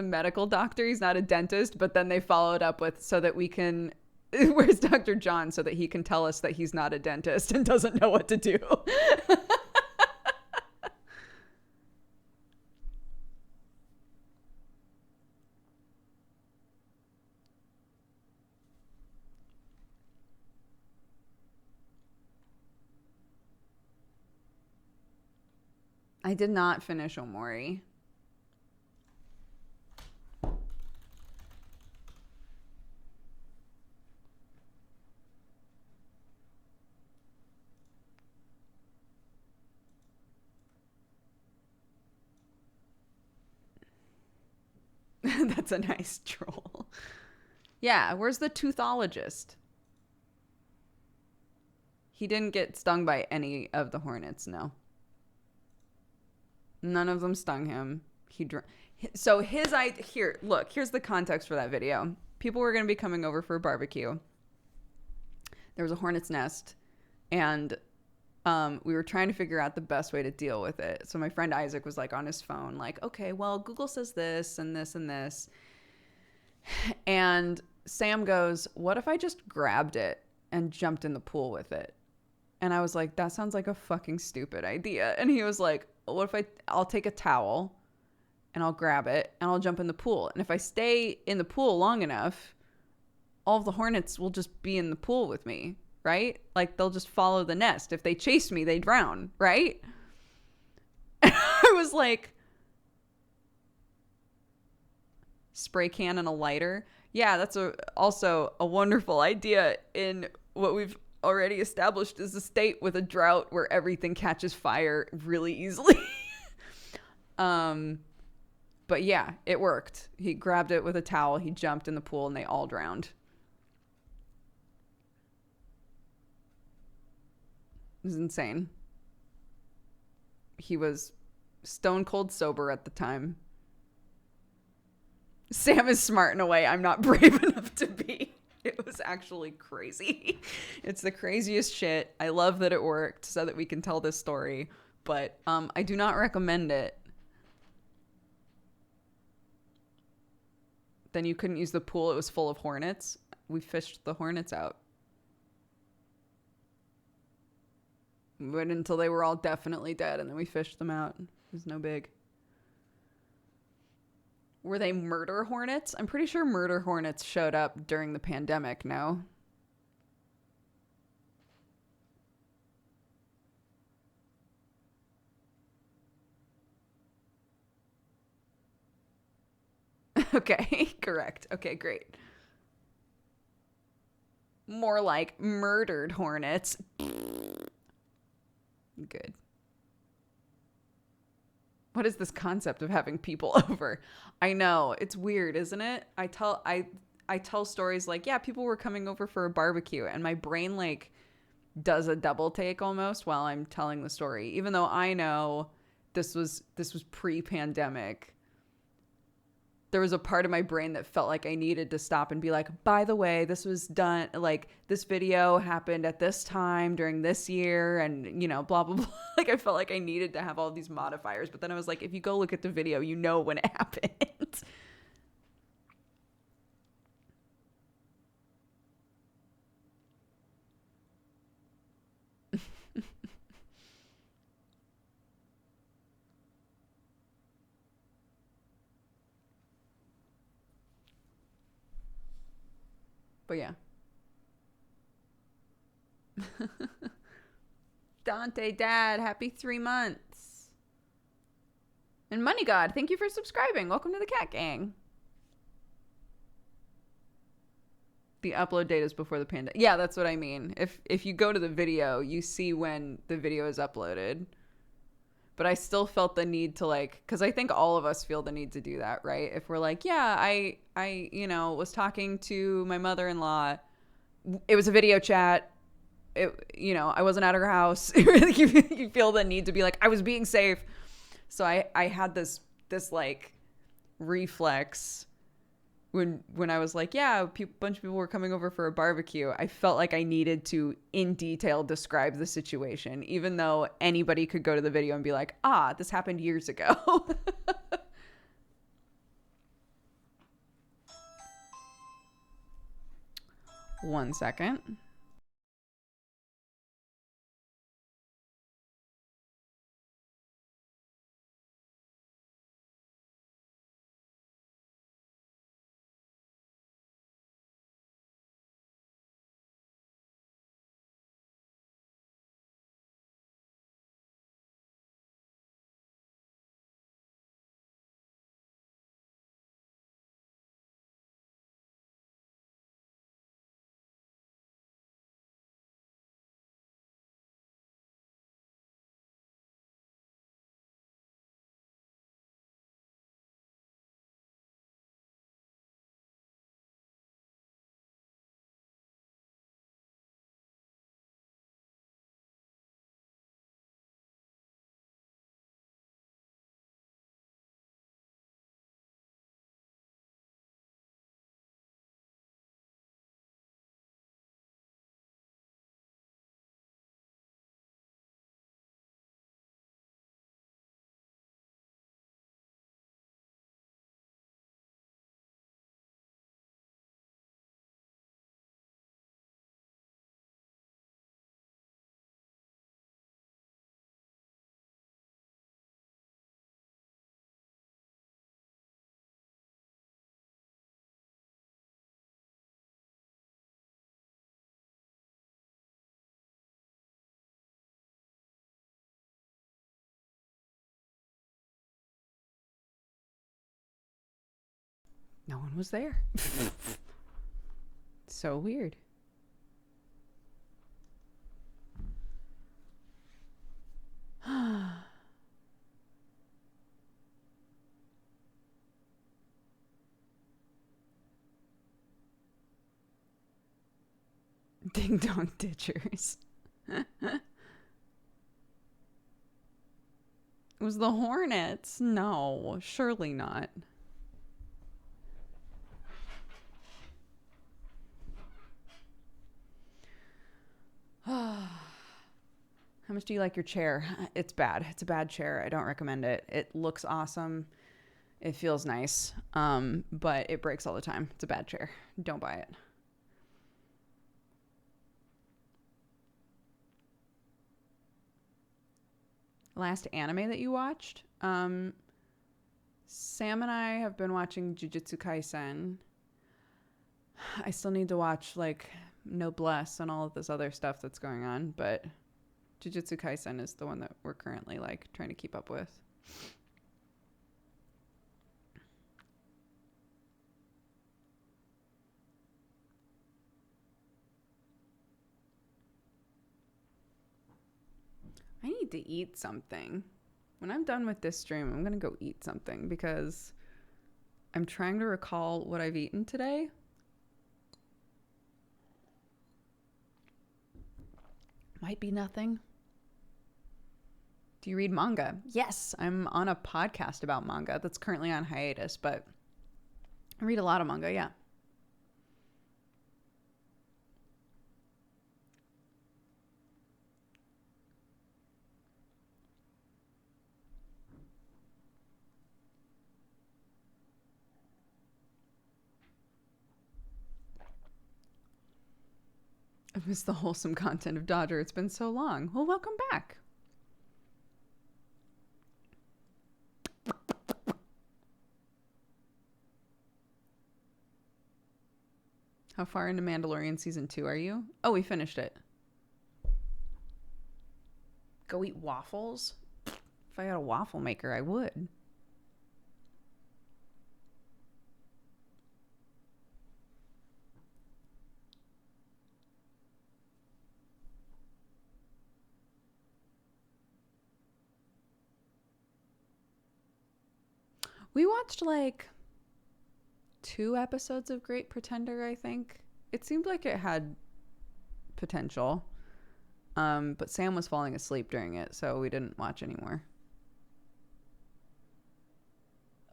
medical doctor. He's not a dentist." But then they followed up with, "So that we can." Where's Dr. John so that he can tell us that he's not a dentist and doesn't know what to do? I did not finish Omori. That's a nice troll. Yeah, where's the toothologist? He didn't get stung by any of the hornets, no. None of them stung him. So here's the context for that video. People were going to be coming over for a barbecue. There was a hornet's nest, and we were trying to figure out the best way to deal with it. So my friend Isaac was like on his phone, like, okay, well, Google says this and this and this. And Sam goes, what if I just grabbed it and jumped in the pool with it? And I was like, that sounds like a fucking stupid idea. And he was like, what if I'll take a towel and I'll grab it and I'll jump in the pool. And if I stay in the pool long enough, all of the hornets will just be in the pool with me, right? Like they'll just follow the nest. If they chase me, they drown, right? And I was like, spray can and a lighter. Yeah, that's also a wonderful idea in what we've already established is a state with a drought where everything catches fire really easily. But yeah, it worked. He grabbed it with a towel, he jumped in the pool, and they all drowned. It was insane. He was stone cold sober at the time. Sam is smart in a way I'm not brave enough to be. It was actually crazy. It's the craziest shit. I love that it worked so that we can tell this story, but I do not recommend it. Then you couldn't use the pool. It was full of hornets. We fished the hornets out. But until they were all definitely dead, and then we fished them out. It was no big. Were they murder hornets? I'm pretty sure murder hornets showed up during the pandemic, no? Okay, correct. Okay, great. More like murdered hornets. Good. What is this concept of having people over? I know, it's weird, isn't it? I tell stories like, yeah, people were coming over for a barbecue, and my brain like does a double take almost while I'm telling the story, even though I know this was pre-pandemic. there was a part of my brain that felt like I needed to stop and be like, by the way, this was done, like this video happened at this time during this year and, you know, blah, blah, blah. Like I felt like I needed to have all these modifiers. But then I was like, if you go look at the video, you know when it happened. But yeah. Dante Dad, happy 3 months. And Money God, thank you for subscribing. Welcome to the Cat Gang. The upload date is before the pandemic. Yeah, that's what I mean. If you go to the video, you see when the video is uploaded. But I still felt the need to like, because I think all of us feel the need to do that, right? If we're like, yeah, I you know, was talking to my mother-in-law. It was a video chat. You know, I wasn't at her house. You feel the need to be like, I was being safe. So I had this like reflex when I was like, yeah, a bunch of people were coming over for a barbecue. I felt like I needed to in detail describe the situation, even though anybody could go to the video and be like, ah, this happened years ago. One second. No one was there. So weird. Ding dong ditchers. It was the Hornets. No, surely not. How much do you like your chair? It's bad. It's a bad chair. I don't recommend it. It looks awesome. It feels nice. But it breaks all the time. It's a bad chair. Don't buy it. Last anime that you watched? Sam and I have been watching Jujutsu Kaisen. I still need to watch like Noblesse and all of this other stuff that's going on, but Jujutsu Kaisen is the one that we're currently like trying to keep up with. I need to eat something. When I'm done with this stream, I'm going to go eat something because I'm trying to recall what I've eaten today. Might be nothing. Do you read manga? Yes, I'm on a podcast about manga that's currently on hiatus, but I read a lot of manga, yeah. I missed the wholesome content of Dodger. It's been so long. Well, welcome back. How far into Mandalorian season 2 are you? Oh, we finished it. Go eat waffles? If I had a waffle maker, I would. We watched like 2 episodes of Great Pretender, I think. It seemed like it had potential. But Sam was falling asleep during it, so we didn't watch anymore.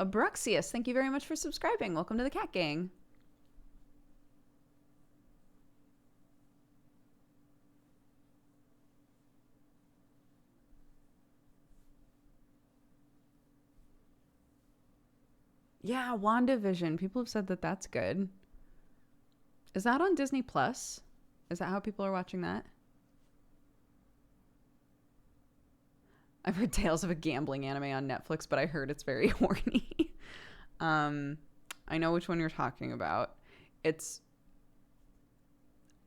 Abruxius, thank you very much for subscribing. Welcome to the Cat Gang. Yeah, WandaVision. People have said that that's good. Is that on Disney Plus? Is that how people are watching that? I've heard tales of a gambling anime on Netflix, but I heard it's very horny. I know which one you're talking about. I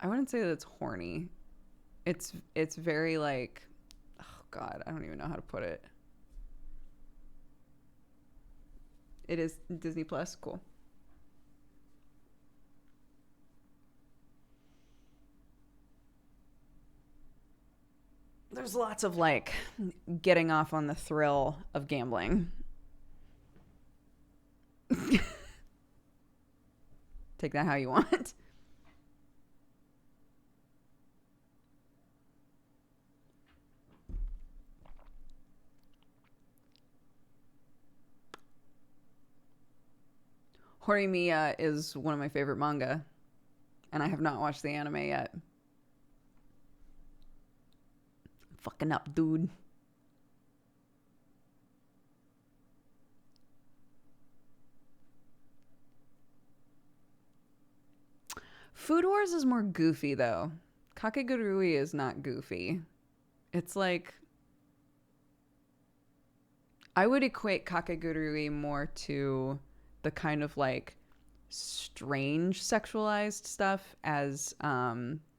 wouldn't say that it's horny. It's very like, oh God, I don't even know how to put it. It is Disney Plus. Cool. There's lots of like getting off on the thrill of gambling. Take that how you want. Horimiya is one of my favorite manga, and I have not watched the anime yet. Fucking up, dude. Food Wars is more goofy, though. Kakegurui is not goofy. It's like... I would equate Kakegurui more to the kind of like strange sexualized stuff as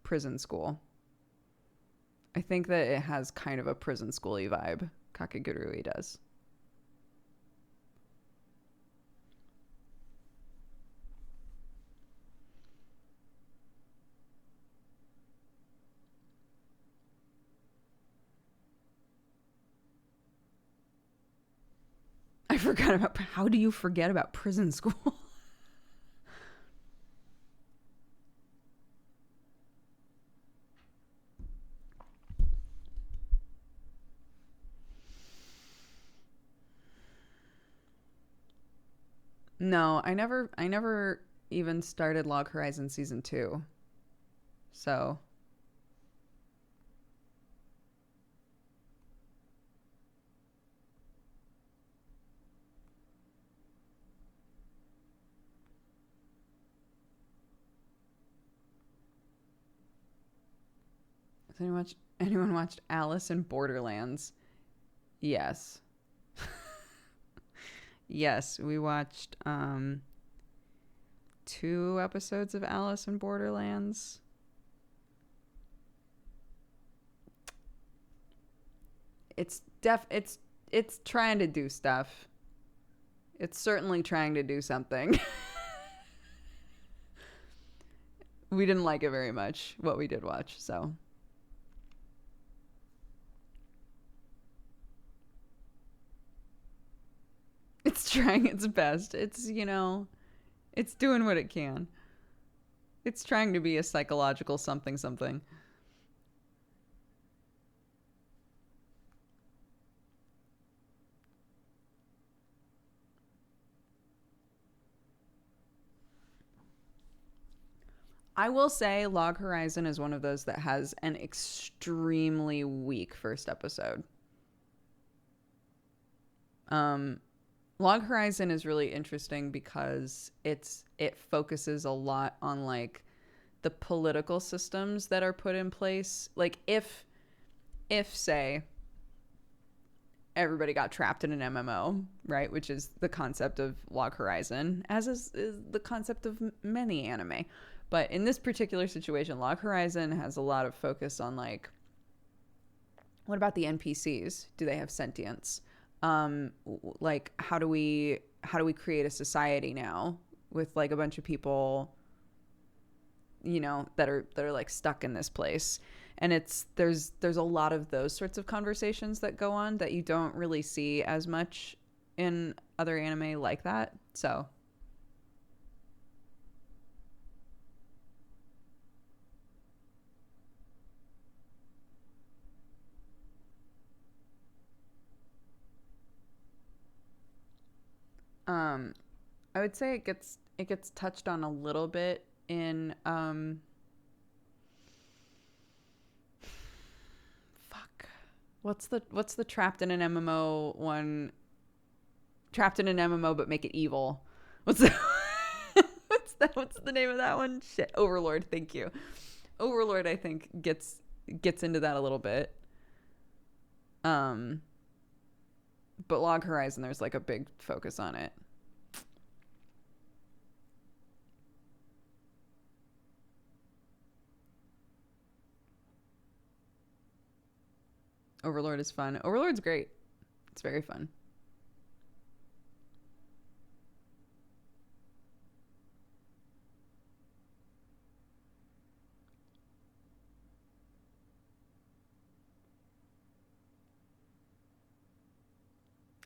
Prison School. I think that it has kind of a prison school-y vibe. Kakegurui does. I forgot about... How do you forget about Prison School? No, I never even started Log Horizon Season 2. So... Has anyone watched Alice in Borderlands? Yes. Yes, we watched 2 episodes of Alice in Borderlands. It's trying to do stuff. It's certainly trying to do something. We didn't like it very much, what we did watch, so... It's trying its best. It's, it's doing what it can. It's trying to be a psychological something something. I will say Log Horizon is one of those that has an extremely weak first episode. Log Horizon is really interesting because it focuses a lot on like the political systems that are put in place. Like if say everybody got trapped in an MMO, right, which is the concept of Log Horizon, as is the concept of many anime. But in this particular situation, Log Horizon has a lot of focus on like, what about the NPCs? Do they have sentience? Like how do we create a society now with like a bunch of people, you know, that are like stuck in this place? And there's a lot of those sorts of conversations that go on that you don't really see as much in other anime like that. So I would say it gets touched on a little bit in what's the trapped in an MMO one? Trapped in an MMO but make it evil. What's that? What's the name of that one? Shit, Overlord. Thank you. Overlord, I think gets into that a little bit. But Log Horizon, there's like a big focus on it. Overlord is fun. Overlord's great. It's very fun.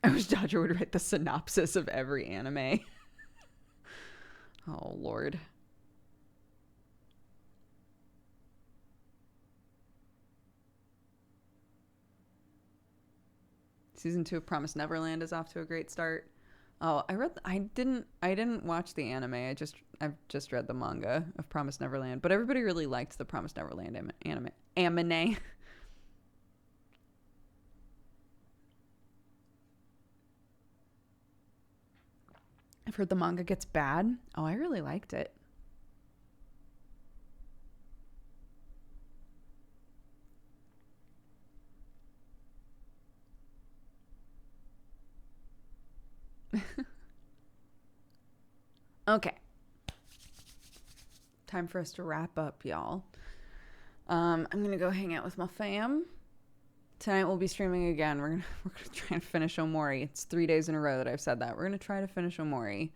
I wish Dodger would write the synopsis of every anime. Oh, Lord. Season 2 of Promised Neverland is off to a great start. Oh, I didn't watch the anime. I've just read the manga of Promised Neverland, but everybody really liked the Promised Neverland anime. I've heard the manga gets bad. Oh, I really liked it. Okay. Time for us to wrap up, y'all. I'm gonna go hang out with my fam. Tonight we'll be streaming again. We're gonna try and finish Omori. It's 3 days in a row that I've said that. We're gonna try to finish Omori.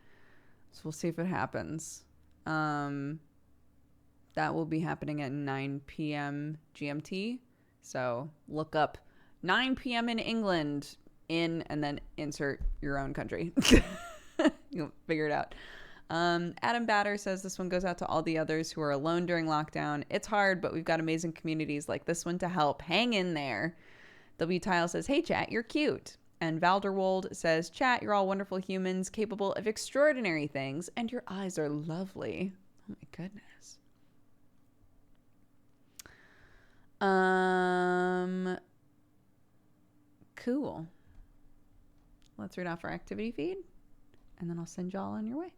So we'll see if it happens. That will be happening at 9 p.m. GMT. So look up 9 p.m. in England and then insert your own country. You'll figure it out. Adam Batter says this one goes out to all the others who are alone during lockdown. It's hard, but we've got amazing communities like this one to help. Hang in there. W Tile says, hey, chat, you're cute. And Valderwold says, chat, you're all wonderful humans capable of extraordinary things, and your eyes are lovely. Oh, my goodness. Cool. Let's read off our activity feed, and then I'll send y'all on your way.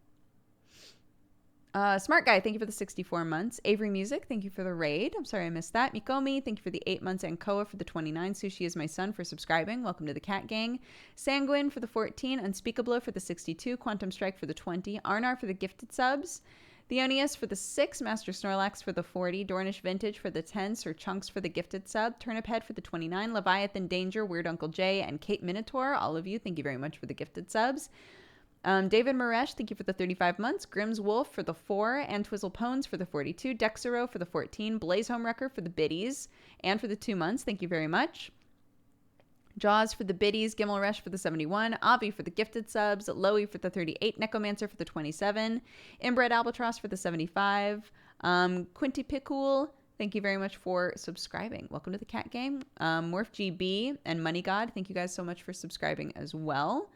Smart Guy, thank you for the 64 months. Avery Music, thank you for the raid. I'm sorry I missed that. Mikomi, thank you for the 8 months. And Koa for the 29. Sushi is my son for subscribing. Welcome to the Cat Gang. Sanguine for the 14. Unspeakable for the 62. Quantum Strike for the 20. Arnar for the gifted subs. Theonius for the 6. Master Snorlax for the 40. Dornish Vintage for the 10. Sir Chunks for the gifted sub. Turnip Head for the 29. Leviathan Danger, Weird Uncle Jay, and Kate Minotaur. All of you, thank you very much for the gifted subs. David Maresh, thank you for the 35 months. Grimm's Wolf for the 4. And Twizzle Pones for the 42. Dexero for the 14. Blaze Homewrecker for the biddies. And for the 2 months, thank you very much. Jaws for the biddies. Gimmelresh for the 71. Avi for the gifted subs. Loey for the 38. Necromancer for the 27. Inbred Albatross for the 75. Quinty Pickle, thank you very much for subscribing. Welcome to the Cat Game. Morph GB and Money God, thank you guys so much for subscribing as well.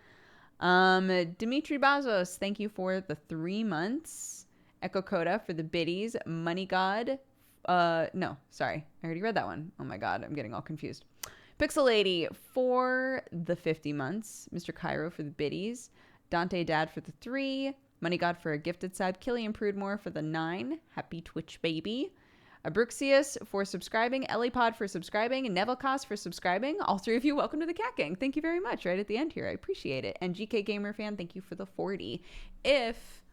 Dimitri Bazos, thank you for the 3 months. Echo Coda for the biddies. Money God. No, sorry. I already read that one. Oh my God, I'm getting all confused. Pixel Lady for the 50 months. Mr. Cairo for the biddies. Dante Dad for the 3. Money God for a gifted sub. Killian Prudmore for the 9. Happy Twitch baby. Abruxius for subscribing. Ellipod for subscribing. Nevelcos for subscribing. All 3 of you, welcome to the Cat Gang. Thank you very much right at the end here. I appreciate it. And GK Gamer Fan, thank you for the 40. If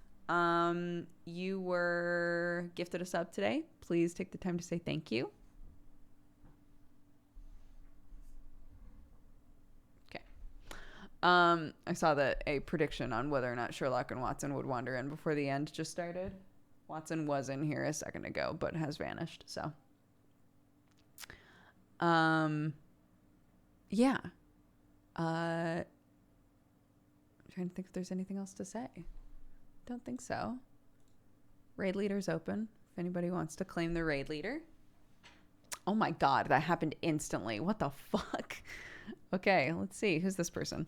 you were gifted a sub today, please take the time to say thank you. Okay. I saw that a prediction on whether or not Sherlock and Watson would wander in before the end just started. Watson was in here a second ago, but has vanished. So, yeah. I'm trying to think if there's anything else to say. Don't think so. Raid leader's open. If anybody wants to claim the raid leader. Oh my God, that happened instantly. What the fuck? Okay, let's see. Who's this person?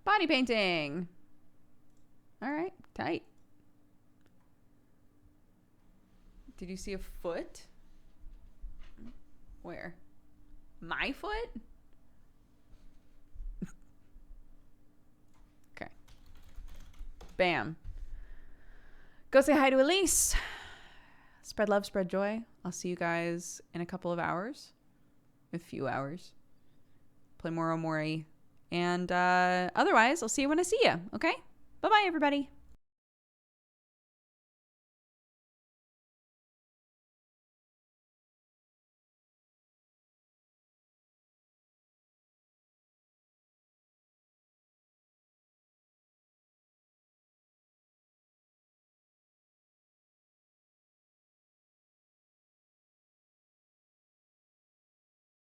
Body painting. All right, tight. Did you see a foot? Where? My foot? Okay. Bam. Go say hi to Elise. Spread love, spread joy. I'll see you guys in a couple of hours. A few hours. Play more Omori. And otherwise, I'll see you when I see you. Okay? Bye-bye, everybody.